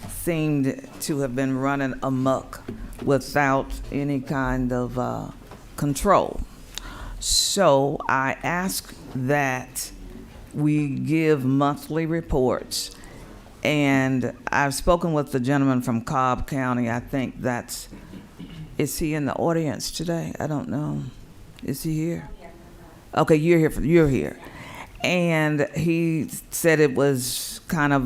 seemed to have been running amok without any kind of control. So I asked that we give monthly reports. And I've spoken with the gentleman from Cobb County. I think is he in the audience today? I don't know. Is he here? Okay, you're here. And he said it was kind of,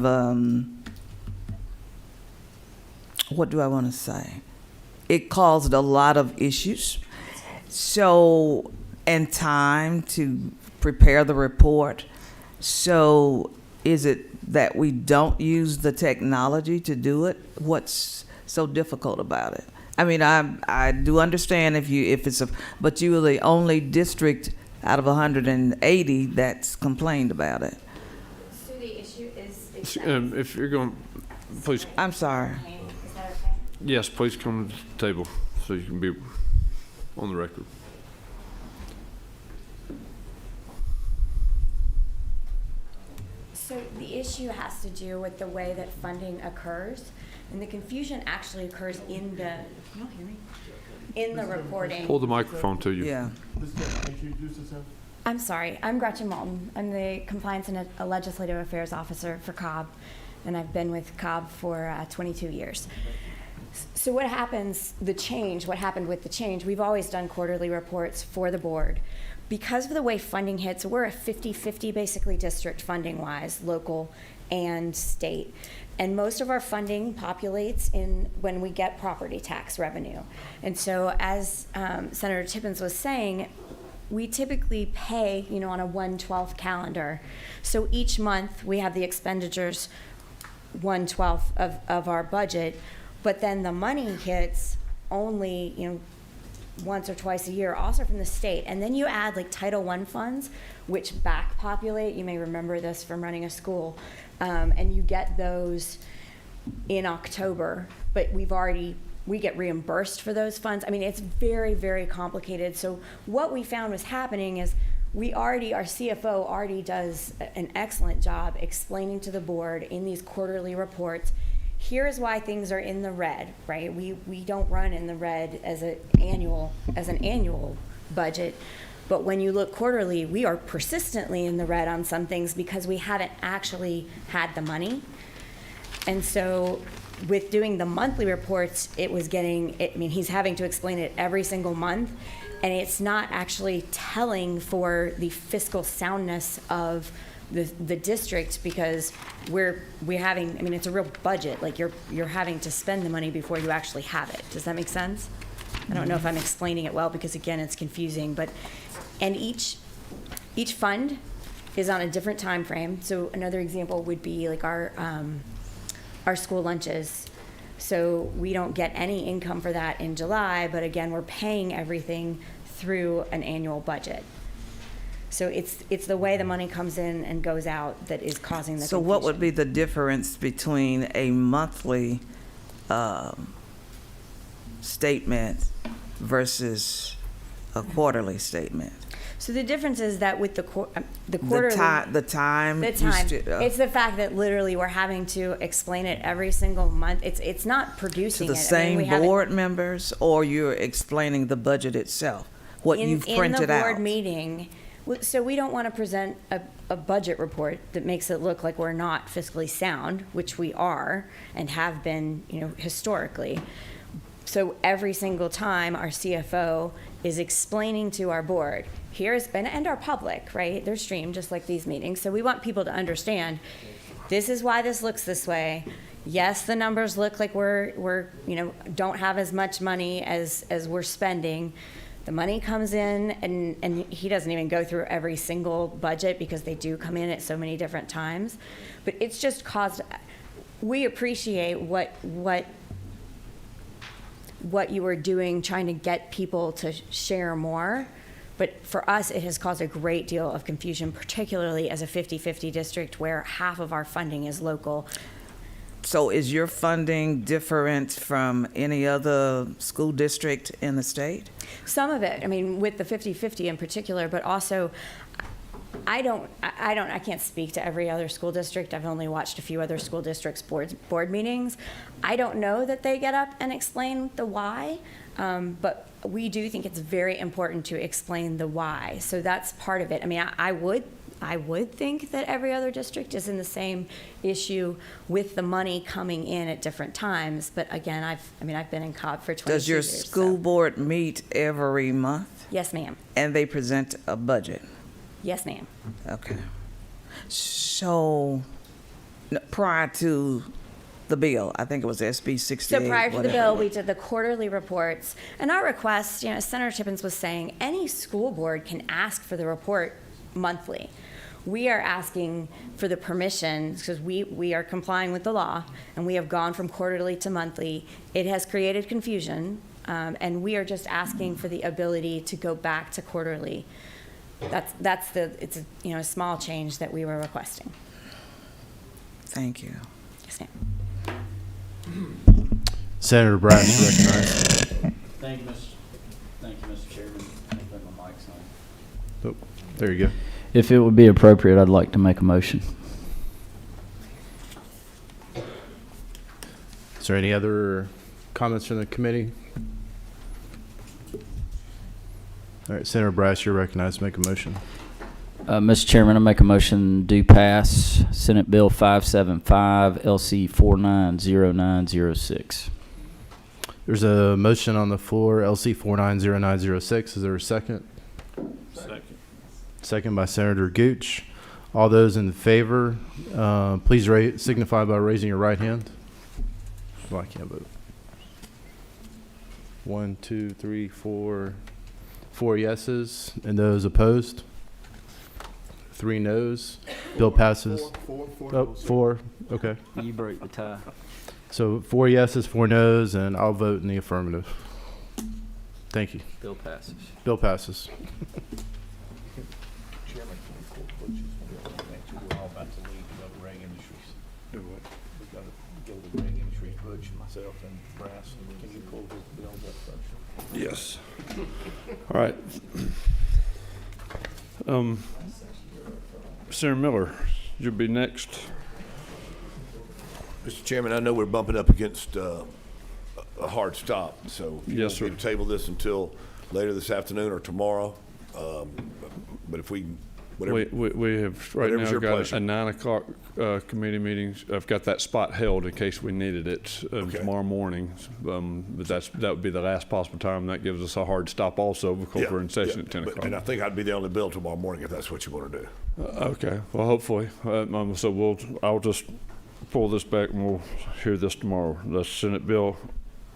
what do I want to say? It caused a lot of issues. So, and time to prepare the report. So, is it that we don't use the technology to do it? What's so difficult about it? I mean, I do understand if it's but you are the only district out of 180 that's complained about it. So the issue is if you're going, please. I'm sorry. Is that okay? Yes, please come to the table so you can be on the record. So the issue has to do with the way that funding occurs, and the confusion actually occurs in the. Can you hear me? in the reporting. Pull the microphone to you. Yeah. I'm sorry. I'm Gretchen Malton. I'm the Compliance and Legislative Affairs Officer for Cobb, and I've been with Cobb for 22 years. So what happens, what happened with the change, we've always done quarterly reports for the board. Because of the way funding hits, we're a 50-50 basically district funding-wise, local and state. And most of our funding populates when we get property tax revenue. And so as Senator Tippins was saying, we typically pay, on a 1/12 calendar. So each month we have the expenditures 1/12 of our budget, but then the money hits only, once or twice a year, also from the state. And then you add like Title I funds, which back populate. You may remember this from running a school. And you get those in October, but we get reimbursed for those funds. I mean, it's very, very complicated. So what we found was happening is our CFO already does an excellent job explaining to the board in these quarterly reports, here's why things are in the red, right? We don't run in the red as an annual budget. But when you look quarterly, we are persistently in the red on some things because we haven't actually had the money. And so with doing the monthly reports, he's having to explain it every single month, and it's not actually telling for the fiscal soundness of the district, because it's a real budget. Like you're having to spend the money before you actually have it. Does that make sense? I don't know if I'm explaining it well, because again, it's confusing, and each fund is on a different time frame. So another example would be like our school lunches. So we don't get any income for that in July, but again, we're paying everything through an annual budget. So it's the way the money comes in and goes out that is causing the So confusion. what would be the difference between a monthly statement versus a quarterly statement? So the difference is that with the quarterly, the time. It's the fact that literally we're having to explain it every single month. It's not producing to the it. same board members, or you're explaining the budget itself, what you've printed in the board out. meeting. So we don't want to present a budget report that makes it look like we're not fiscally sound, which we are and have been, historically. So every single time our CFO is explaining to our board, and our public, right? They're streamed just like these meetings. So we want people to understand, this is why this looks this way. Yes, the numbers look like we're don't have as much money as we're spending. The money comes in, and he doesn't even go through every single budget because they do come in at so many different times. But it's just caused, we appreciate what you were doing, trying to get people to share more. But for us, it has caused a great deal of confusion, particularly as a 50-50 district where half of our funding is local. So is your funding different from any other school district in the state? Some of it, with the 50-50 in particular, but also I can't speak to every other school district. I've only watched a few other school districts' board meetings. I don't know that they get up and explain the why, but we do think it's very important to explain the why. So that's part of it. I would think that every other district is in the same issue with the money coming in at different times. But again, I've been in Cobb for 22 years. Does your school board meet every month? Yes, ma'am. And they present a budget? Yes, ma'am. Okay. So prior to the bill, I think it was SB 68. So prior to the bill, we did the quarterly reports. And our request, as Senator Tippins was saying, any school board can ask for the report monthly. We are asking for the permission because we are complying with the law, and we have gone from quarterly to monthly. It has created confusion, and we are just asking for the ability to go back to quarterly. It's a small change that we were requesting. Thank you. Yes, ma'am. Senator Bratton, recognized. Thank you, Mr. Chairman. I think that my mic's on. Oh, there you go. If it would be appropriate, I'd like to make a motion. Is there any other comments from the committee? All right, Senator Brass, you're recognized to make a motion. Mr. Chairman, I make a motion to pass Senate Bill 575, LC 490906. There's a motion on the floor, LC 490906. Is there a second? Second. Second by Senator Gooch. All those in favor, please signify by raising your right hand. Well, I can't vote. 1, 2, 3, 4. 4 yeses, and those opposed? 3 noes. Bill passes. Four. Okay. You break the tie. So 4 yeses, 4 noes, and I'll vote in the affirmative. Thank you. Bill passes. Bill passes. Chairman, we're all about to leave to go to Reg Industries. Do what? We've got to go to Reg Industries, Butch, myself, and Brass. Can you pull his bills up first? Yes. All right. Senator Miller, you'll be next. Mr. Chairman, I know we're bumping up against a hard stop, so if you Yes, want me to table this until later this afternoon or tomorrow, but if we, whatever. We have right whatever's now your got pleasure. a 9 o'clock committee meeting. I've got that spot held in case we needed it tomorrow morning. But that would be the last possible time. That gives us a hard stop also because we're in session at 10 o'clock. And I think I'd be the only bill tomorrow morning if that's what you want to do. Okay. Well, hopefully. So I'll just pull this back and we'll hear this tomorrow. That's Senate Bill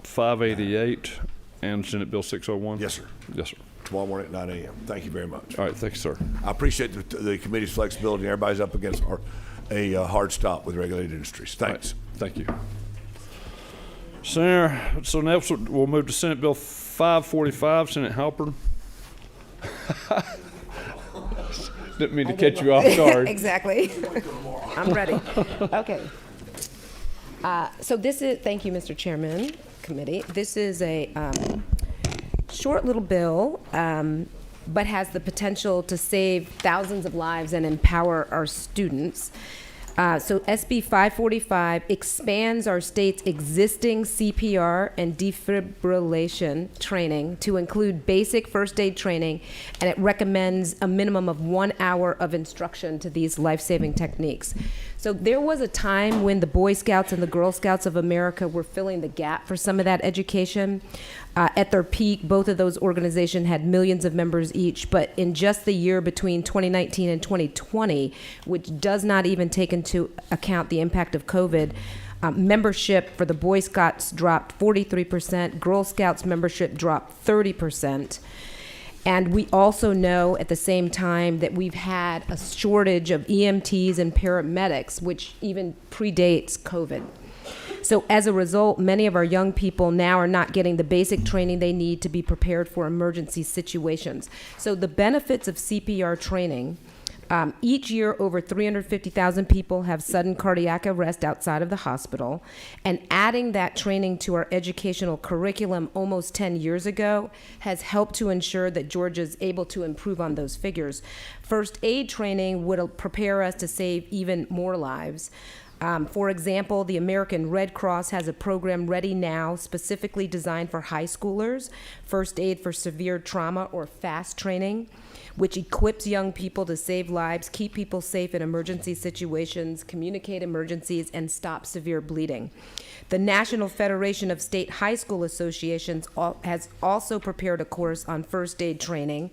588 and Senate Bill 601. Yes, sir. Yes, sir. Tomorrow morning at 9 a.m. Thank you very much. All right. Thank you, sir. I appreciate the committee's flexibility. Everybody's up against a hard stop with regulated industries. Thanks. Right. Thank you. Senator, so next we'll move to Senate Bill 545, Senate Halpern. Didn't mean to catch you off guard. Exactly. I'm ready. Okay. So this is, thank you, Mr. Chairman, committee. This is a short little bill, but has the potential to save thousands of lives and empower our students. So SB 545 expands our state's existing CPR and defibrillation training to include basic first aid training, and it recommends a minimum of 1 hour of instruction to these life-saving techniques. So there was a time when the Boy Scouts and the Girl Scouts of America were filling the gap for some of that education. At their peak, both of those organizations had millions of members each, but in just the year between 2019 and 2020, which does not even take into account the impact of COVID, membership for the Boy Scouts dropped 43%, Girl Scouts membership dropped 30%. And we also know at the same time that we've had a shortage of EMTs and paramedics, which even predates COVID. So as a result, many of our young people now are not getting the basic training they need to be prepared for emergency situations. So the benefits of CPR training, each year over 350,000 people have sudden cardiac arrest outside of the hospital, and adding that training to our educational curriculum almost 10 years ago has helped to ensure that Georgia is able to improve on those figures. First aid training would prepare us to save even more lives. For example, the American Red Cross has a program ready now specifically designed for high schoolers, first aid for severe trauma or FAST training, which equips young people to save lives, keep people safe in emergency situations, communicate emergencies, and stop severe bleeding. The National Federation of State High School Associations has also prepared a course on first aid training,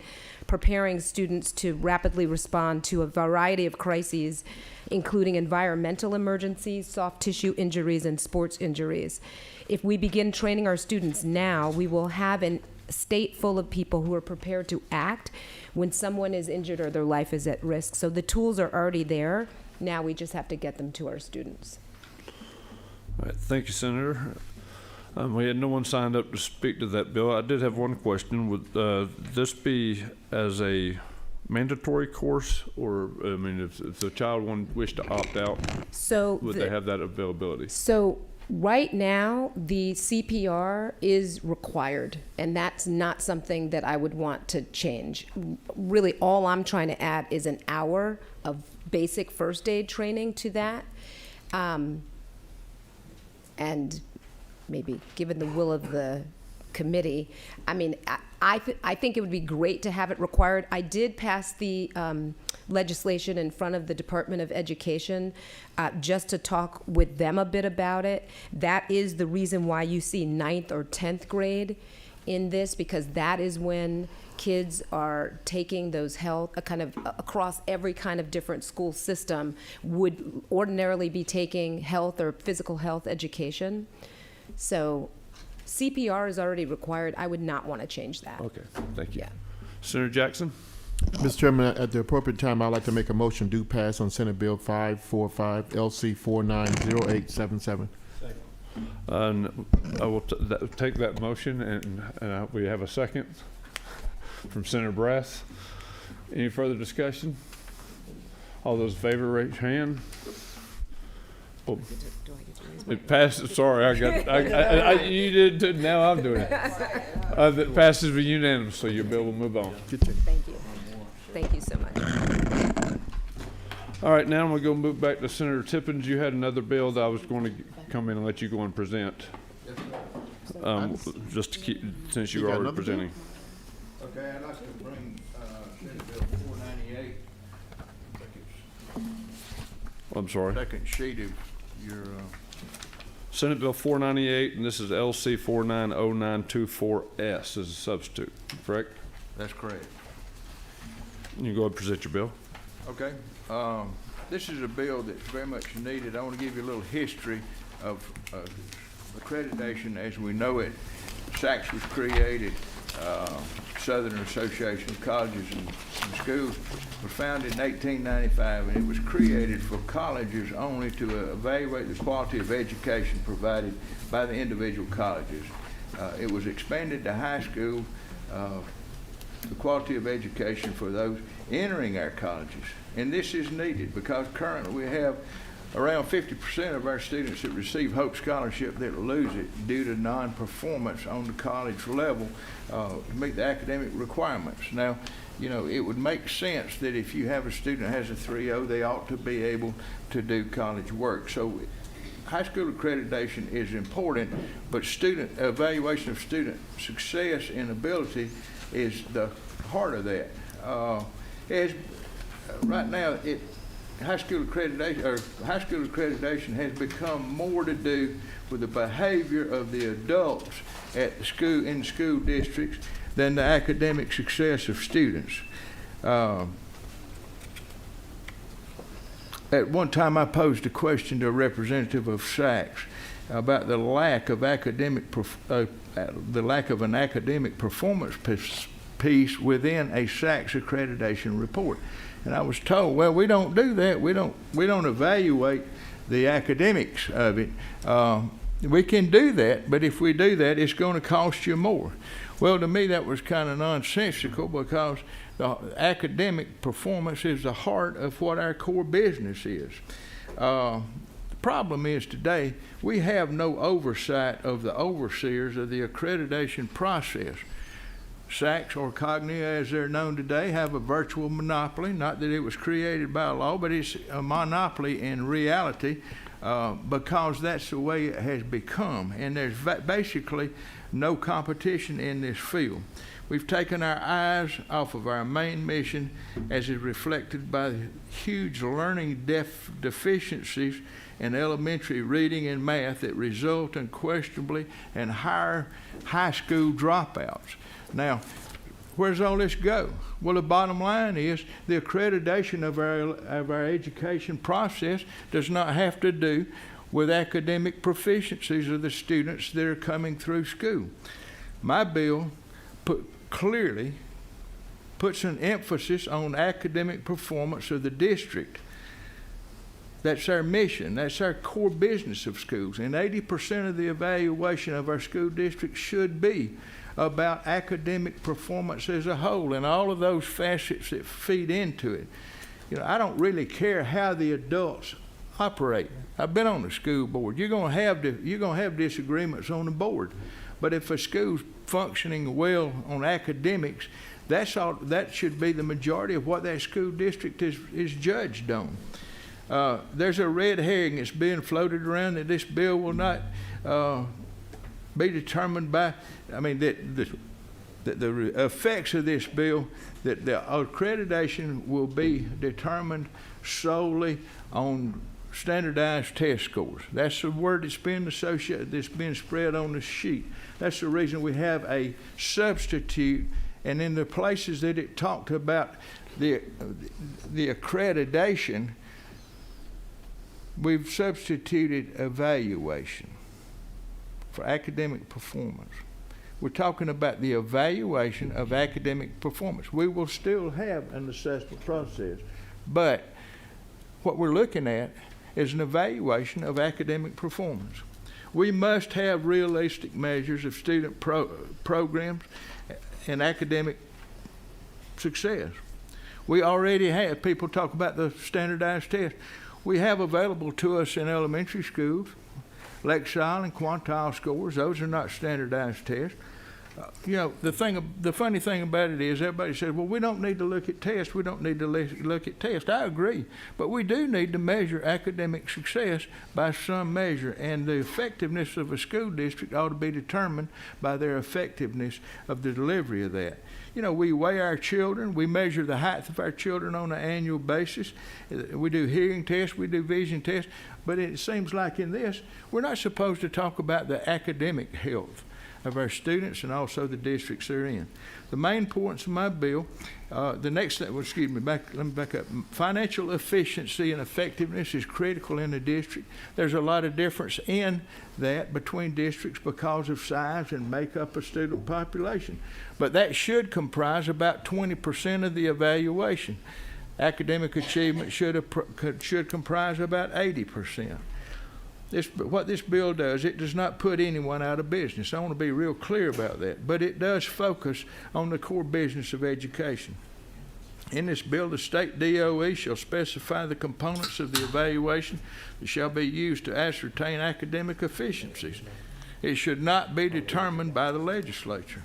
preparing students to rapidly respond to a variety of crises, including environmental emergencies, soft tissue injuries, and sports injuries. If we begin training our students now, we will have a state full of people who are prepared to act when someone is injured or their life is at risk. So the tools are already there. Now we just have to get them to our students. All right, thank you, Senator. We had no one signed up to speak to that bill. I did have one question. Would this be as a mandatory course, or I mean, if the child wished to opt out, would they have that availability? So right now, the CPR is required, and that's not something that I would want to change. Really, all I'm trying to add is an hour of basic first aid training to that. And maybe given the will of the committee, I mean, I think it would be great to have it required. I did pass the legislation in front of the Department of Education just to talk with them a bit about it. That is the reason why you see 9th or 10th grade in this, because that is when kids are taking those health, kind of across every kind of different school system, would ordinarily be taking health or physical health education. So CPR is already required. I would not want to change that. Okay, thank you. Yeah. Senator Jackson? Mr. Chairman, at the appropriate time, I'd like to make a motion do pass on Senate Bill 545, LC 490877. And I will take that motion, and we have a second from Senator Brass. Any further discussion? All those in favor, raise your hand. Oh, it passes. Sorry, you did too. Now I'm doing it. It passes unanimously. Your bill will move on. Thank you. Thank you so much. All right, now I'm going to move back to Senator Tippins. You had another bill that I was going to come in and let you go and present. Just to keep, since you were already presenting. Okay, I'd like to bring Senate Bill 498. I'm sorry. Second sheet of your... Senate Bill 498, and this is LC 490924S as a substitute, correct? That's correct. You can go ahead and present your bill. Okay. This is a bill that's very much needed. I want to give you a little history of accreditation as we know it. SACS was created, Southern Association of Colleges and Schools was founded in 1895, and it was created for colleges only to evaluate the quality of education provided by the individual colleges. It was expanded to high school, the quality of education for those entering our colleges. And this is needed because currently we have around 50% of our students that receive Hope Scholarship that lose it due to non-performance on the college level to meet the academic requirements. Now, you know, it would make sense that if you have a student that has a 3.0, they ought to be able to do college work. So high school accreditation is important, but student evaluation of student success and ability is the heart of that. Right now, high school accreditation has become more to do with the behavior of the adults at the school, in school districts, than the academic success of students. At one time, I posed a question to a representative of SACS about the lack of an academic performance piece within a SACS accreditation report. And I was told, well, we don't do that. We don't evaluate the academics of it. We can do that, but if we do that, it's going to cost you more. Well, to me, that was kind of nonsensical because the academic performance is the heart of what our core business is. The problem is today, we have no oversight of the overseers of the accreditation process. SACS, or Cognia as they're known today, have a virtual monopoly. Not that it was created by law, but it's a monopoly in reality because that's the way it has become. And there's basically no competition in this field. We've taken our eyes off of our main mission as is reflected by the huge learning deficiencies in elementary reading and math that result unquestionably in higher high school dropouts. Now, where's all this go? Well, the bottom line is the accreditation of our education process does not have to do with academic proficiencies of the students that are coming through school. My bill clearly puts an emphasis on academic performance of the district. That's our mission. That's our core business of schools. And 80% of the evaluation of our school district should be about academic performance as a whole and all of those facets that feed into it. You know, I don't really care how the adults operate. I've been on the school board. You're going to have disagreements on the board. But if a school's functioning well on academics, that should be the majority of what that school district is judged on. There's a red herring that's being floated around that this bill will not be determined by, I mean, that that the effects of this bill, that the accreditation will be determined solely on standardized test scores. That's the word that's been associated, that's been spread on the sheet. That's the reason we have a substitute, and in the places that it talked about the accreditation, we've substituted evaluation for academic performance. We're talking about the evaluation of academic performance. We will still have an assessment process, but what we're looking at is an evaluation of academic performance. We must have realistic measures of student programs and academic success. We already have, people talk about the standardized test. We have available to us in elementary schools, Lexile and quantile scores. Those are not standardized tests. You know, the funny thing about it is everybody says, well, we don't need to look at tests. We don't need to look at tests. I agree. But we do need to measure academic success by some measure. And the effectiveness of a school district ought to be determined by their effectiveness of the delivery of that. You know, we weigh our children. We measure the height of our children on an annual basis. We do hearing tests. We do vision tests. But it seems like in this, we're not supposed to talk about the academic health of our students and also the districts they're in. The main points of my bill, the next thing, well, excuse me, let me back up. Financial efficiency and effectiveness is critical in the district. There's a lot of difference in that between districts because of size and makeup of student population. But that should comprise about 20% of the evaluation. Academic achievement should comprise about 80%. What this bill does, it does not put anyone out of business. I want to be real clear about that. But it does focus on the core business of education. In this bill, the state DOE shall specify the components of the evaluation that shall be used to ascertain academic efficiencies. It should not be determined by the legislature.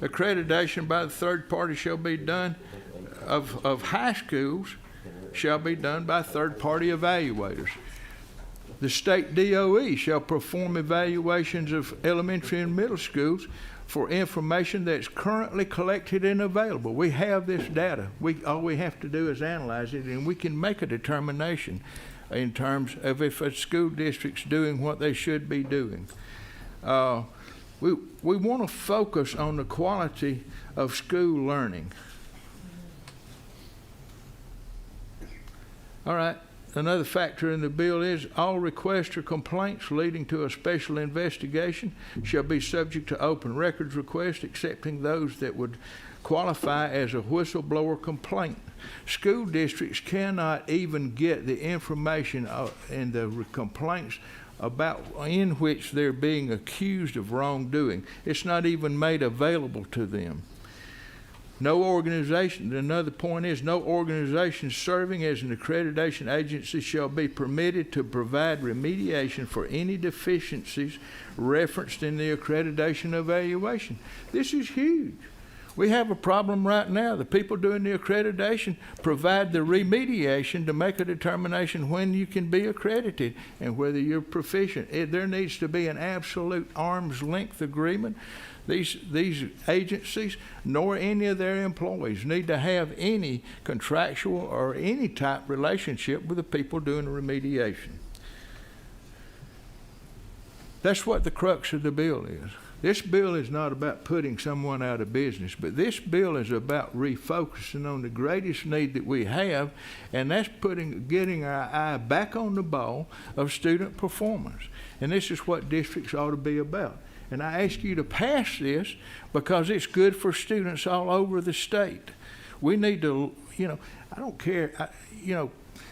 Accreditation by the third party shall be done of high schools shall be done by third-party evaluators. The state DOE shall perform evaluations of elementary and middle schools for information that's currently collected and available. We have this data. All we have to do is analyze it, and we can make a determination in terms of if a school district's doing what they should be doing. We want to focus on the quality of school learning. All right. Another factor in the bill is all requests or complaints leading to a special investigation shall be subject to open records request, excepting those that would qualify as a whistleblower complaint. School districts cannot even get the information in the complaints about in which they're being accused of wrongdoing. It's not even made available to them. No organization, another point is, no organization serving as an accreditation agency shall be permitted to provide remediation for any deficiencies referenced in the accreditation evaluation. This is huge. We have a problem right now. The people doing the accreditation provide the remediation to make a determination when you can be accredited and whether you're proficient. There needs to be an absolute arm's length agreement. These agencies nor any of their employees need to have any contractual or any type relationship with the people doing the remediation. That's what the crux of the bill is. This bill is not about putting someone out of business, but this bill is about refocusing on the greatest need that we have, and that's getting our eye back on the ball of student performance. And this is what districts ought to be about. And I ask you to pass this because it's good for students all over the state. We need to, I don't care,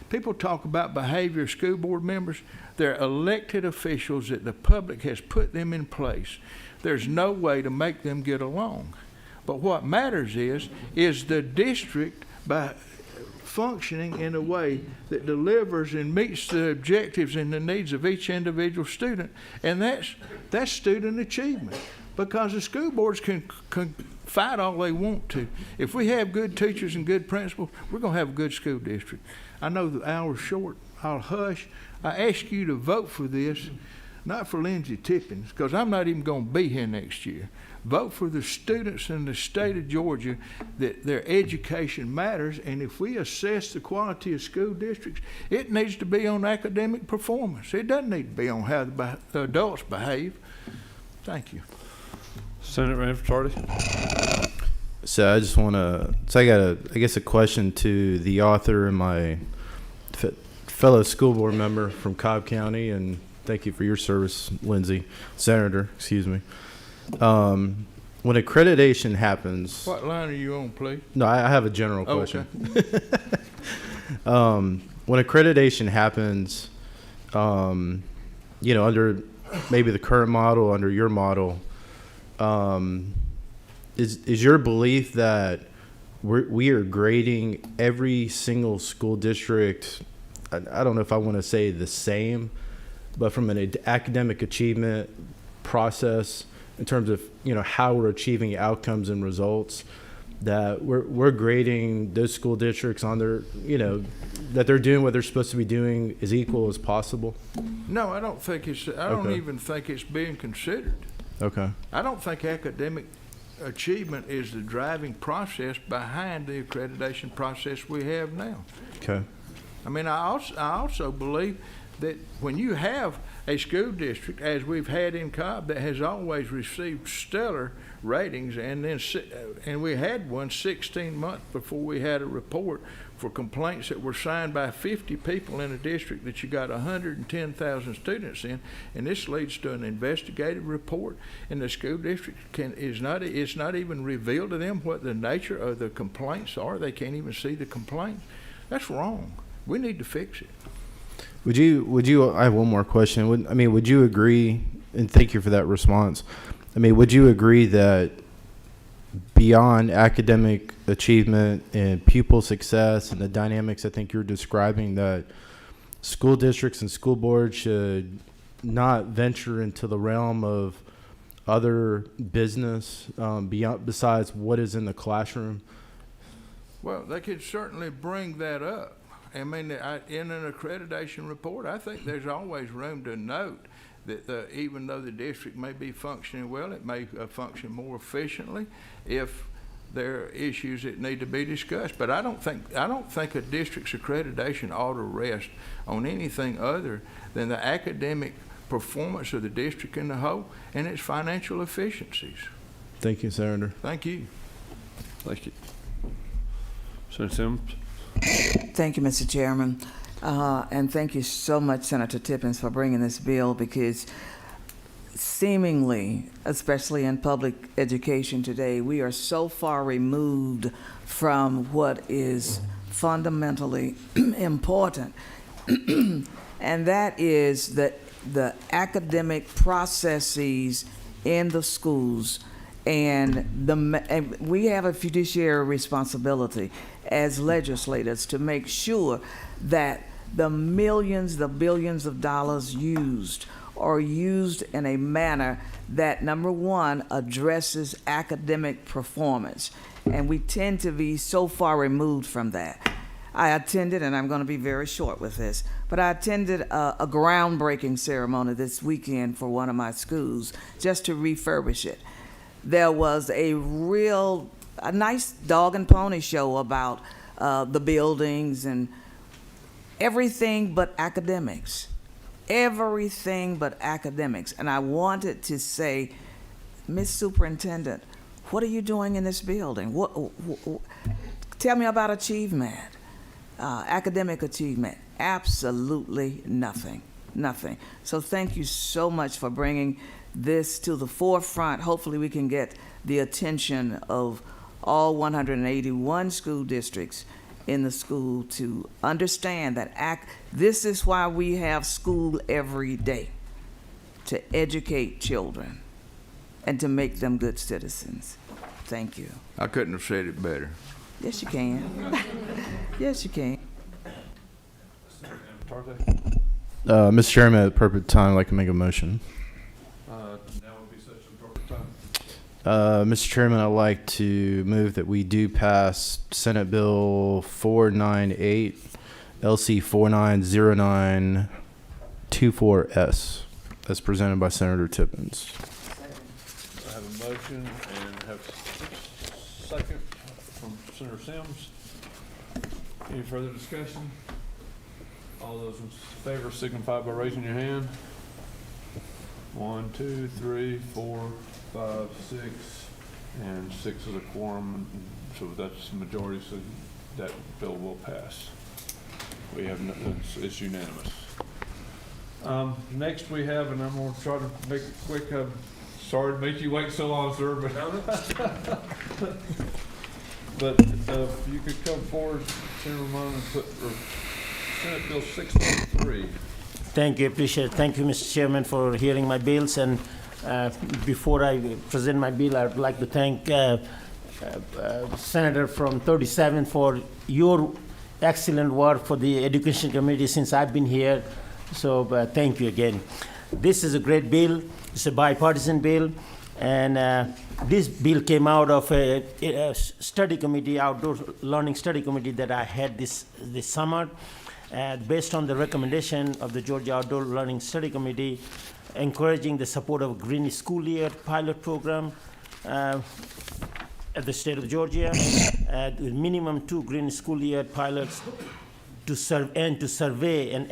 people talk about behavior of school board members. They're elected officials that the public has put them in place. There's no way to make them get along. But what matters is the district, by functioning in a way that delivers and meets the objectives and the needs of each individual student, and that's student achievement. Because the school boards can fight all they want to. If we have good teachers and good principals, we're going to have a good school district. I know the hour's short. I'll hush. I ask you to vote for this not for Lindsey Tippins, because I'm not even going to be here next year. Vote for the students in the state of Georgia that their education matters, and if we assess the quality of school districts, it needs to be on academic performance. It doesn't need to be on how the adults behave. Thank you. Senator Manfred. So I just want to, I got I guess a question to the author and my fellow school board member from Cobb County, and thank you for your service, Senator, excuse me. When accreditation happens. What line are you on, please? No, I have a general question. Okay. When accreditation happens, under maybe the current model, under your model, is your belief that we are grading every single school district? I don't know if I want to say the same, but from an academic achievement process, in terms of how we're achieving outcomes and results, that we're grading those school districts on their that they're doing what they're supposed to be doing as equal as possible? No, I don't think it's. I don't even think it's being considered. Okay. I don't think academic achievement is the driving process behind the accreditation process we have now. Okay. I mean, I also believe that when you have a school district, as we've had in Cobb, that has always received stellar ratings, and we had one 16 months before we had a report for complaints that were signed by 50 people in a district that you got 110,000 students in, and this leads to an investigative report, and the school district it's not even revealed to them what the nature of the complaints are. They can't even see the complaints. That's wrong. We need to fix it. Would you, I have one more question. Would you agree, and thank you for that response. Would you agree that beyond academic achievement and pupil success and the dynamics I think you're describing, that school districts and school boards should not venture into the realm of other business besides what is in the classroom? Well, they could certainly bring that up. In an accreditation report, I think there's always room to note that even though the district may be functioning well, it may function more efficiently if there are issues that need to be discussed. But I don't think a district's accreditation ought to rest on anything other than the academic performance of the district in the whole and its financial efficiencies. Thank you, Senator. Thank you. Thank you. Senator Sims. Thank you, Mr. Chairman. And thank you so much, Senator Tippins, for bringing this bill, because seemingly, especially in public education today, we are so far removed from what is fundamentally important, and that is that the academic processes in the schools, and we have a fiduciary responsibility as legislators to make sure that the millions, the billions of dollars used are used in a manner that, number one, addresses academic performance. And we tend to be so far removed from that. I attended, and I'm going to be very short with this, but I attended a groundbreaking ceremony this weekend for one of my schools just to refurbish it. There was a nice dog and pony show about the buildings and everything but academics. Everything but academics. And I wanted to say, Ms. Superintendent, what are you doing in this building? Tell me about achievement, academic achievement. Absolutely nothing, nothing. So thank you so much for bringing this to the forefront. Hopefully we can get the attention of all 181 school districts in the school to understand that this is why we have school every day, to educate children and to make them good citizens. Thank you. I couldn't have said it better. Yes, you can. Yes, you can. Mr. Chairman, at the appropriate time, I'd like to make a motion. Mr. Chairman, I'd like to move that we do pass Senate Bill 498, LC 490924S. as presented by Senator Tippins. I have a motion and have a second from Senator Sims. Any further discussion? All those in favor signify by raising your hand. 1, 2, 3, 4, 5, 6, and 6 is a quorum, so that's the majority, so that bill will pass. We have, it's unanimous. Next we have, and I'm going to try to make it quick. Sorry to make you wait so long, sir, but if you could come forward, Senator Ramon, and put Senate Bill 603. Thank you, appreciate it. Thank you, Mr. Chairman, for hearing my bills. And before I present my bill, I would like to thank Senator from 37 for your excellent work for the Education Committee since I've been here. So thank you again. This is a great bill. It's a bipartisan bill. And this bill came out of a study committee, outdoor learning study committee that I had this summer. Based on the recommendation of the Georgia Outdoor Learning Study Committee, encouraging the support of Green School Year pilot program at the state of Georgia, with minimum 2 Green School Year pilots to survey and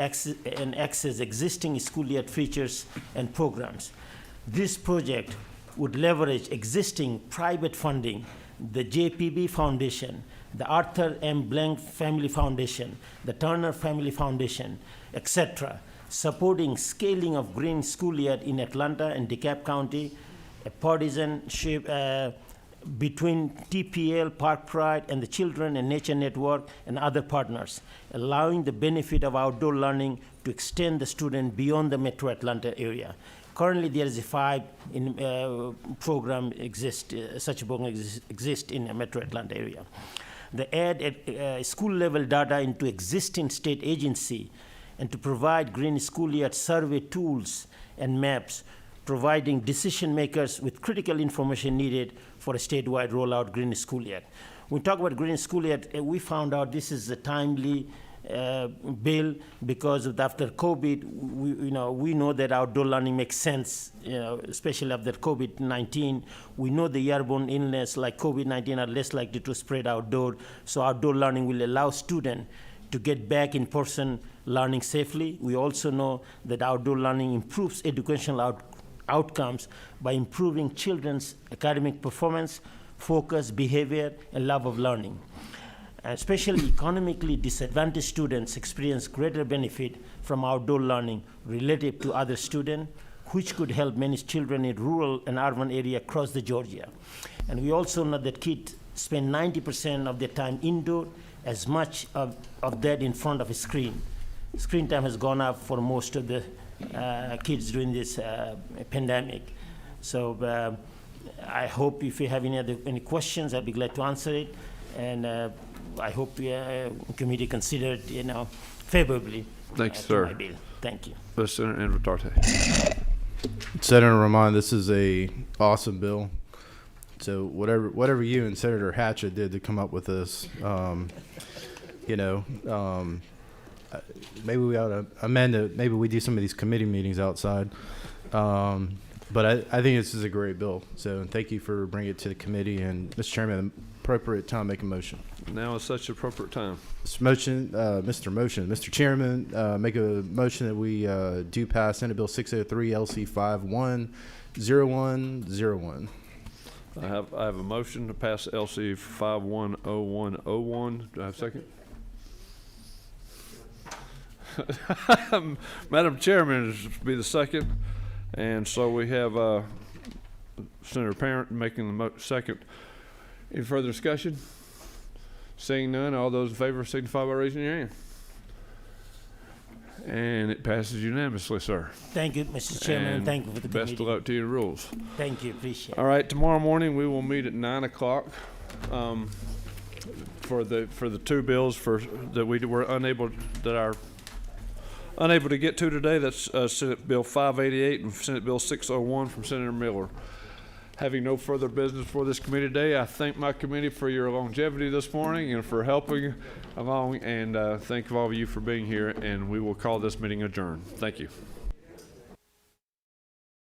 access existing school year features and programs. This project would leverage existing private funding, the JPB Foundation, the Arthur M. Blank Family Foundation, the Turner Family Foundation, etc., supporting scaling of Green School Year in Atlanta and DeKalb County, a partisanship between TPL, Park Pride, and the Children and Nature Network and other partners, allowing the benefit of outdoor learning to extend the student beyond the Metro Atlanta area. Currently, there is a 5 program such a program exists in the Metro Atlanta area. The add school-level data into existing state agency and to provide Green School Year survey tools and maps, providing decision makers with critical information needed for a statewide rollout Green School Year. When we talk about Green School Year, we found out this is a timely bill because after COVID, we know that outdoor learning makes sense, especially after COVID-19. We know the airborne illness like COVID-19 are less likely to spread outdoor, so outdoor learning will allow students to get back in person learning safely. We also know that outdoor learning improves educational outcomes by improving children's academic performance, focus, behavior, and love of learning. Especially economically disadvantaged students experience greater benefit from outdoor learning relative to other students, which could help many children in rural and urban areas across the Georgia. And we also know that kids spend 90% of their time indoor, as much of that in front of a screen. Screen time has gone up for most of the kids during this pandemic. So I hope if you have any questions, I'd be glad to answer it. And I hope committee considered, favorably. Thanks, sir. My bill. Thank you. Senator Envertarte. Senator Ramon, this is a awesome bill. So whatever you and Senator Hatchet did to come up with this, maybe we ought to amend it. Maybe we do some of these committee meetings outside. But I think this is a great bill. So thank you for bringing it to the committee. And Mr. Chairman, appropriate time, make a motion. Now is such appropriate time. Mr. Chairman, make a motion that we do pass Senate Bill 603 LC 510101. I have a motion to pass LC 510101. Do I have a second? Madam Chairman, this will be the second. And so we have Senator Parent making the second. Any further discussion? Seeing none, all those in favor signify by raising your hand. And it passes unanimously, sir. Thank you, Mr. Chairman, and thank you for the best of luck to your rules. Thank you, appreciate it. All right, tomorrow morning we will meet at 9 o'clock for the 2 bills that we were unable to get to today. That's Senate Bill 588 and Senate Bill 601 from Senator Miller. Having no further business for this committee today, I thank my committee for your longevity this morning and for helping along, and thank all of you for being here, and we will call this meeting adjourned. Thank you.